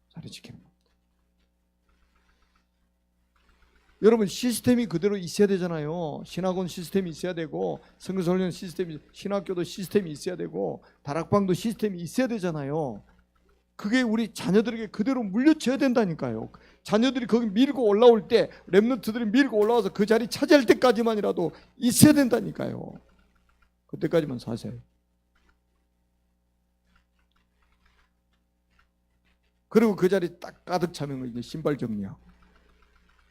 자리 지키는 겁니다. 여러분 시스템이 그대로 있어야 되잖아요. 신학원 시스템이 있어야 되고 선교훈련 시스템이, 신학교도 시스템이 있어야 되고 다락방도 시스템이 있어야 되잖아요. 그게 우리 자녀들에게 그대로 물려줘야 된다니까요. 자녀들이 거기 밀고 올라올 때, 렘넌트들이 밀고 올라와서 그 자리 차지할 때까지만이라도 있어야 된다니까요. 그때까지만 사세요. 그리고 그 자리 딱 가득 차면 이제 신발 정리하고,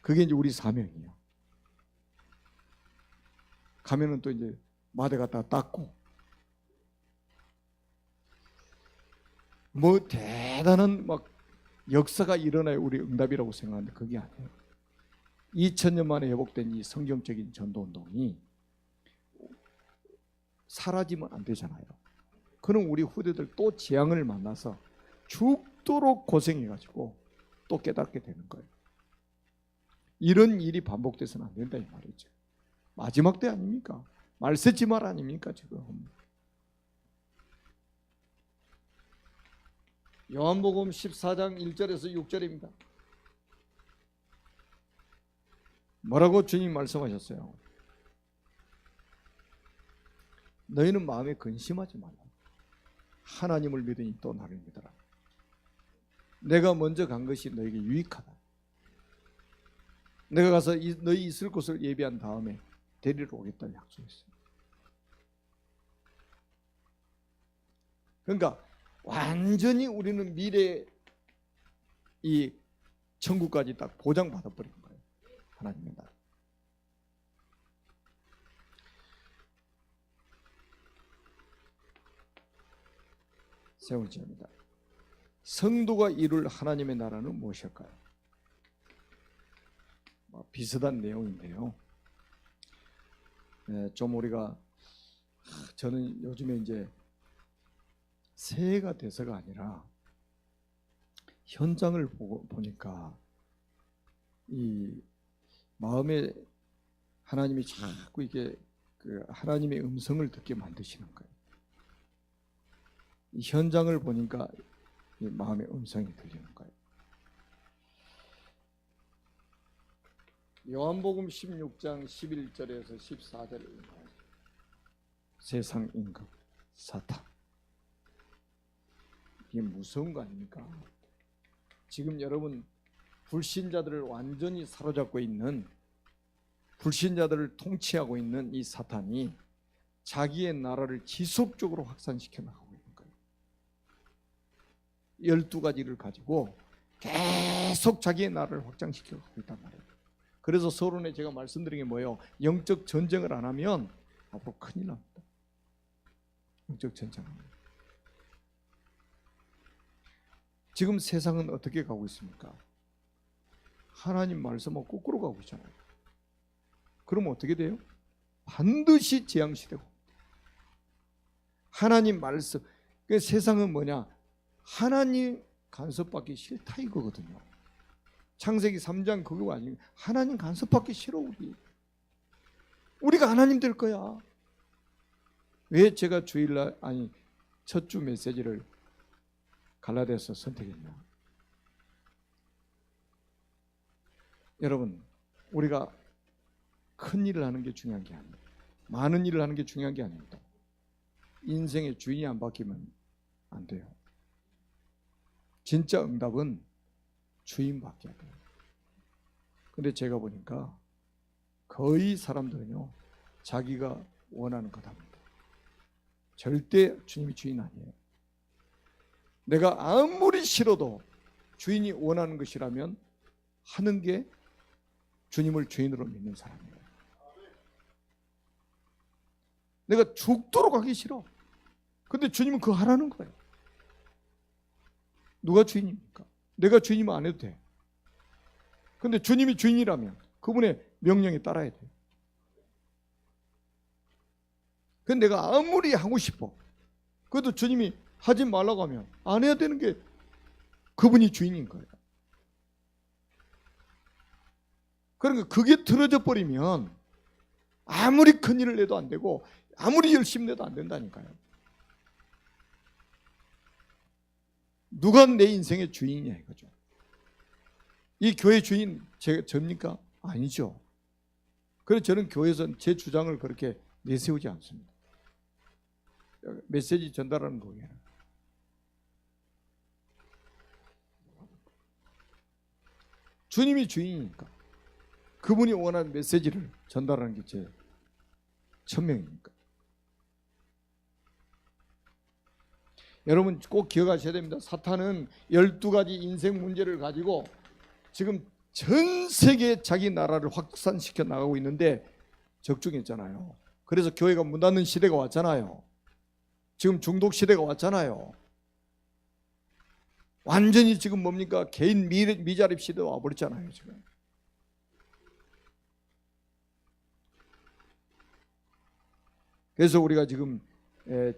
그게 이제 우리 사명이에요. 가면은 또 이제 마대 갖다가 닦고, 뭐 대단한 막 역사가 일어나야 우리 응답이라고 생각하는데 그게 아니에요. 2000년 만에 회복된 이 성경적인 전도운동이 사라지면 안 되잖아요. 그럼 우리 후대들 또 재앙을 만나서 죽도록 고생해가지고 또 깨닫게 되는 거예요. 이런 일이 반복돼서는 안 된다 이 말이죠. 마지막 때 아닙니까? 말세지 말 아닙니까 지금. 요한복음 14장 1절에서 6절입니다. 뭐라고 주님 말씀하셨어요? 너희는 마음에 근심하지 말라. 하나님을 믿으니 또 나를 믿어라. 내가 먼저 간 것이 너에게 유익하다. 내가 가서 너희 있을 곳을 예비한 다음에 데리러 오겠다 약속했어요. 그러니까 완전히 우리는 미래 이 천국까지 딱 보장받아 버린 거예요. 하나님의 나라. 세 번째입니다. 성도가 이룰 하나님의 나라는 무엇일까요? 비슷한 내용인데요. 좀 우리가 저는 요즘에 이제 새해가 돼서가 아니라 현장을 보니까 이 마음에 하나님이 자꾸 이게 그 하나님의 음성을 듣게 만드시는 거예요. 이 현장을 보니까 이 마음의 음성이 들리는 거예요. 요한복음 16장 11절에서 14절에 있는 세상 임금 사탄. 이게 무서운 거 아닙니까? 지금 여러분 불신자들을 완전히 사로잡고 있는, 불신자들을 통치하고 있는 이 사탄이 자기의 나라를 지속적으로 확산시켜 나가고 있는 거예요. 12가지를 가지고 계속 자기의 나라를 확장시켜 가고 있단 말이에요. 그래서 서론에 제가 말씀드린 게 뭐예요? 영적 전쟁을 안 하면 앞으로 큰일 납니다. 영적 전쟁을 하면. 지금 세상은 어떻게 가고 있습니까? 하나님 말씀하고 거꾸로 가고 있잖아요. 그럼 어떻게 돼요? 반드시 재앙시대고. 하나님 말씀. 그 세상은 뭐냐? 하나님 간섭받기 싫다 이거거든요. 창세기 3장 그거 아니에요. 하나님 간섭받기 싫어 우리. 우리가 하나님 될 거야. 왜 제가 주일날 아니 첫 주 메시지를 갈라디아서 선택했냐? 여러분, 우리가 큰 일을 하는 게 중요한 게 아닙니다. 많은 일을 하는 게 중요한 게 아닙니다. 인생의 주인이 안 바뀌면 안 돼요. 진짜 응답은 주인 바뀌어야 돼요. 근데 제가 보니까 거의 사람들은요, 자기가 원하는 것 합니다. 절대 주님이 주인 아니에요. 내가 아무리 싫어도 주인이 원하는 것이라면 하는 게 주님을 주인으로 믿는 사람이에요. 내가 죽도록 하기 싫어. 근데 주님은 그거 하라는 거예요. 누가 주인입니까? 내가 주인이면 안 해도 돼. 근데 주님이 주인이라면 그분의 명령에 따라야 돼요. 근데 내가 아무리 하고 싶어, 그래도 주님이 하지 말라고 하면 안 해야 되는 게 그분이 주인인 거예요. 그러니까 그게 틀어져 버리면 아무리 큰 일을 내도 안 되고 아무리 열심히 내도 안 된다니까요. 누가 내 인생의 주인이냐 이거죠. 이 교회 주인 저입니까? 아니죠. 그래서 저는 교회에서 제 주장을 그렇게 내세우지 않습니다. 메시지 전달하는 거예요. 주님이 주인이니까 그분이 원하는 메시지를 전달하는 게 제 천명이니까. 여러분 꼭 기억하셔야 됩니다. 사탄은 12가지 인생 문제를 가지고 지금 전 세계에 자기 나라를 확산시켜 나가고 있는데 적중했잖아요. 그래서 교회가 문 닫는 시대가 왔잖아요. 지금 중독 시대가 왔잖아요. 완전히 지금 뭡니까? 개인 미자립 시대가 와버렸잖아요. 지금. 그래서 우리가 지금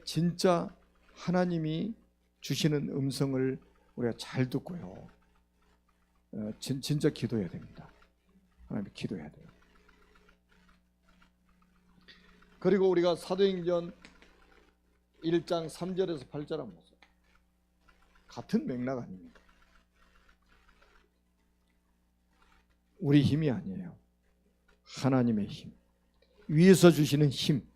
진짜 하나님이 주시는 음성을 우리가 잘 듣고요. 진짜 기도해야 됩니다. 하나님 기도해야 돼요. 그리고 우리가 사도행전 1장 3절에서 8절 한번 보세요. 같은 맥락 아닙니까? 우리 힘이 아니에요. 하나님의 힘. 위에서 주시는 힘.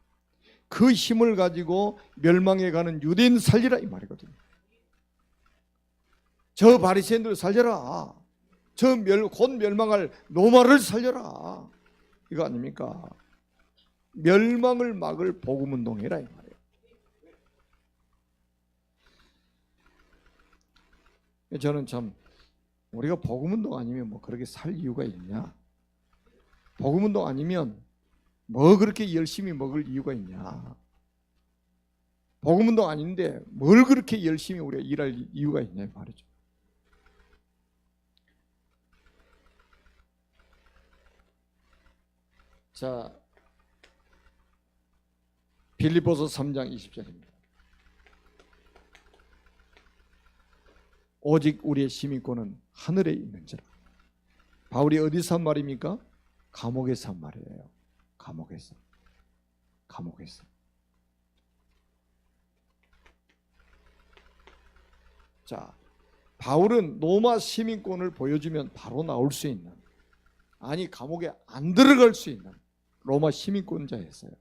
그 힘을 가지고 멸망해 가는 유대인 살리라 이 말이거든요. 저 바리새인들 살려라. 곧 멸망할 로마를 살려라. 이거 아닙니까? 멸망을 막을 복음운동해라 이 말이에요. 저는 참 우리가 복음운동 아니면 뭐 그렇게 살 이유가 있냐? 복음운동 아니면 뭐 그렇게 열심히 먹을 이유가 있냐? 복음운동 아닌데 뭘 그렇게 열심히 우리가 일할 이유가 있냐 말이죠. 자, 빌립보서 3장 20절입니다. 오직 우리의 시민권은 하늘에 있는지라. 바울이 어디서 한 말입니까? 감옥에서 한 말이에요. 감옥에서. 자, 바울은 로마 시민권을 보여주면 바로 나올 수 있는, 아니 감옥에 안 들어갈 수 있는 로마 시민권자였어요.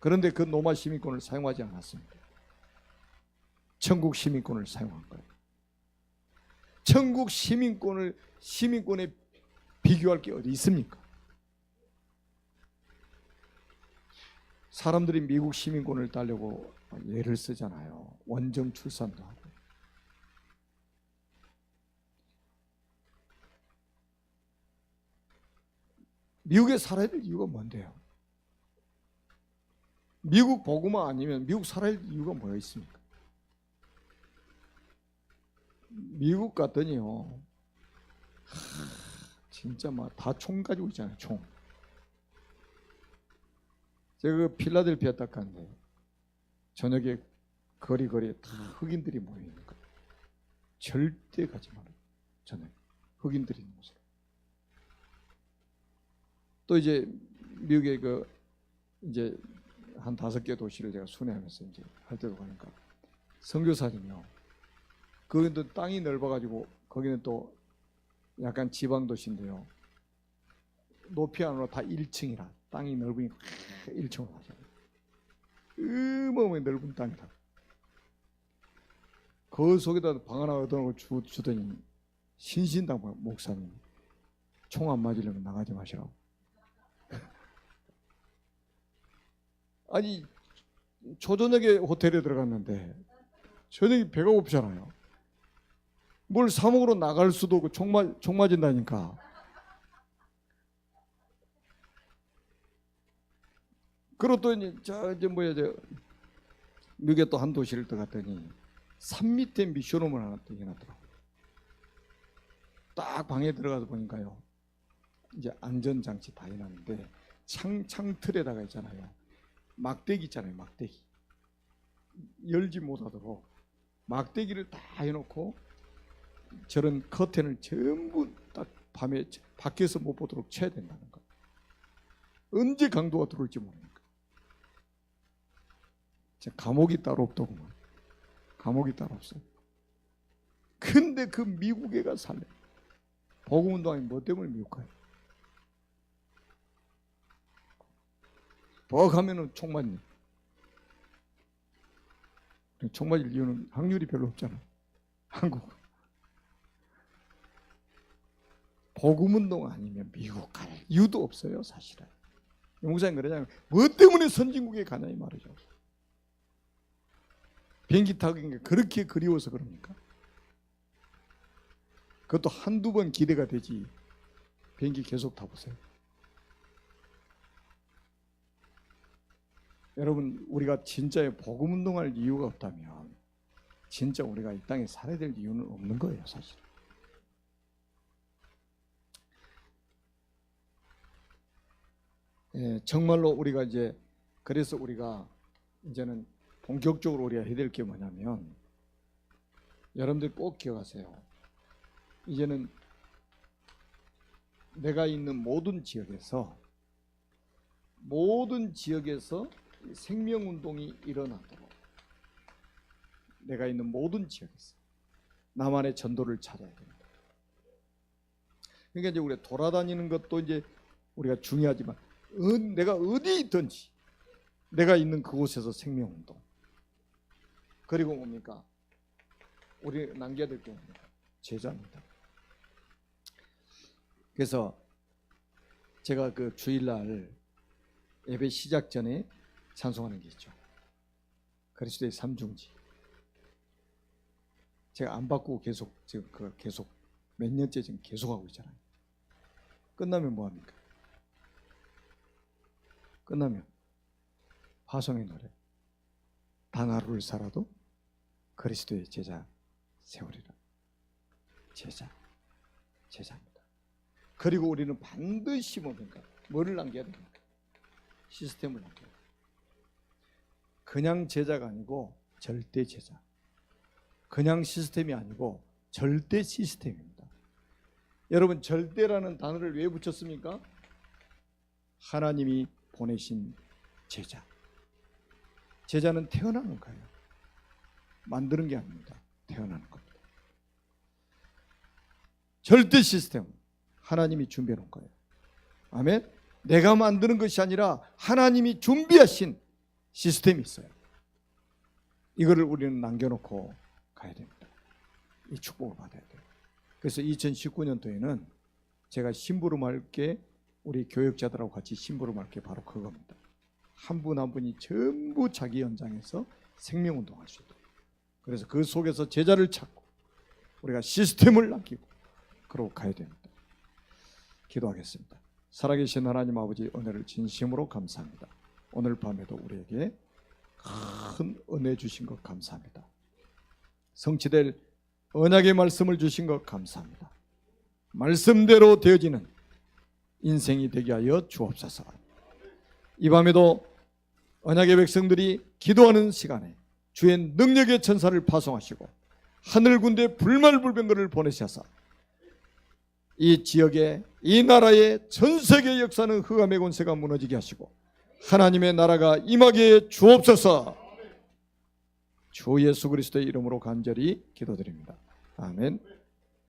그런데 그 로마 시민권을 사용하지 않았습니다. 천국 시민권을 사용한 거예요. 천국 시민권에 비교할 게 어디 있습니까? 사람들이 미국 시민권을 따려고 예를 쓰잖아요. 원정 출산도 하고. 미국에 살아야 될 이유가 뭔데요? 미국 복음화 아니면 미국 살아야 될 이유가 뭐가 있습니까? 미국 갔더니요, 진짜 막 다 총 가지고 있잖아요. 총. 제가 그 필라델피아 딱 갔는데 저녁에 거리에 다 흑인들이 모이는 거예요. 절대 가지 말아요. 저녁에 흑인들이 있는 곳으로. 또 이제 미국의 이제 한 5개 도시를 제가 순회하면서 이제 할 때도 가니까 선교사님이요. 거기는 땅이 넓어가지고 거기는 또 약간 지방 도시인데요. 높이 안으로 다 1층이라 땅이 넓으니까 1층으로 하잖아요. 어마어마하게 넓은 땅이다. 그 속에다 방 하나 얻어놓고 주더니 신신당 목사님 총 안 맞으려면 나가지 마시라고. 아니 초저녁에 호텔에 들어갔는데 저녁에 배가 고프잖아요. 뭘 사 먹으러 나갈 수도 없고 총 맞은다니까. 그리고 또 이제 미국에 또 한 도시를 더 갔더니 산 밑에 미션홈을 하나 또 해놨더라고요. 딱 방에 들어가서 보니까요, 이제 안전장치 다 해놨는데 창틀에다가 있잖아요, 막대기 있잖아요, 막대기 열지 못하도록 막대기를 다 해놓고 저런 커튼을 전부 딱 밤에 밖에서 못 보도록 쳐야 된다는 거. 언제 강도가 들어올지 모르니까. 감옥이 따로 없더구만. 감옥이 따로 없어요. 근데 그 미국에 가 살래. 복음운동이 뭐 때문에 미국 가요? 버가면은 총 맞니? 총 맞을 이유는 확률이 별로 없잖아. 한국. 복음운동 아니면 미국 갈 이유도 없어요, 사실은. 목사님 그러잖아요. 뭐 때문에 선진국에 가냐 이 말이죠. 비행기 타는 게 그렇게 그리워서 그럽니까? 그것도 한두 번 기대가 되지. 비행기 계속 타보세요. 여러분, 우리가 진짜 복음운동할 이유가 없다면 진짜 우리가 이 땅에 살아야 될 이유는 없는 거예요, 사실. 예, 정말로 우리가 이제 그래서 우리가 이제는 본격적으로 우리가 해야 될 게 뭐냐면, 여러분들 꼭 기억하세요. 이제는 내가 있는 모든 지역에서 생명운동이 일어나도록, 내가 있는 모든 지역에서 나만의 전도를 찾아야 됩니다. 그러니까 이제 우리가 돌아다니는 것도 이제 우리가 중요하지만 내가 어디 있든지 내가 있는 그곳에서 생명운동. 그리고 뭡니까? 우리 남겨야 될 게 뭡니까? 제자입니다. 그래서 제가 그 주일날 예배 시작 전에 찬송하는 게 있죠. 그리스도의 삼중지. 제가 안 바꾸고 지금 계속 몇 년째 지금 계속하고 있잖아요. 끝나면 뭐 합니까? 끝나면 화성의 노래. 단 하루를 살아도 그리스도의 제자 세우리라. 제자입니다. 그리고 우리는 반드시 뭡니까? 뭐를 남겨야 됩니까? 시스템을 남겨야 됩니다. 그냥 제자가 아니고 절대 제자. 그냥 시스템이 아니고 절대 시스템입니다. 여러분, 절대라는 단어를 왜 붙였습니까? 하나님이 보내신 제자. 제자는 태어나는 거예요. 만드는 게 아닙니다. 태어나는 겁니다. 절대 시스템 하나님이 준비해 놓은 거예요. 아멘. 내가 만드는 것이 아니라 하나님이 준비하신 시스템이 있어요. 이거를 우리는 남겨놓고 가야 됩니다. 이 축복을 받아야 돼요. 그래서 2019년도에는 제가 심부름할 게, 우리 교역자들하고 같이 심부름할 게 바로 그겁니다. 한 분 한 분이 전부 자기 현장에서 생명운동할 수 있도록. 그래서 그 속에서 제자를 찾고 우리가 시스템을 남기고 그러고 가야 됩니다. 기도하겠습니다. 살아계신 하나님 아버지, 은혜를 진심으로 감사합니다. 오늘 밤에도 우리에게 큰 은혜 주신 것 감사합니다. 성취될 언약의 말씀을 주신 것 감사합니다. 말씀대로 되어지는 인생이 되게 하여 주옵소서. 이 밤에도 언약의 백성들이 기도하는 시간에 주의 능력의 천사를 파송하시고 하늘 군대 불말불병거를 보내셔서 이 지역에, 이 나라의 전 세계 역사는 흑암의 권세가 무너지게 하시고 하나님의 나라가 임하게 주옵소서. 주 예수 그리스도의 이름으로 간절히 기도드립니다. 아멘.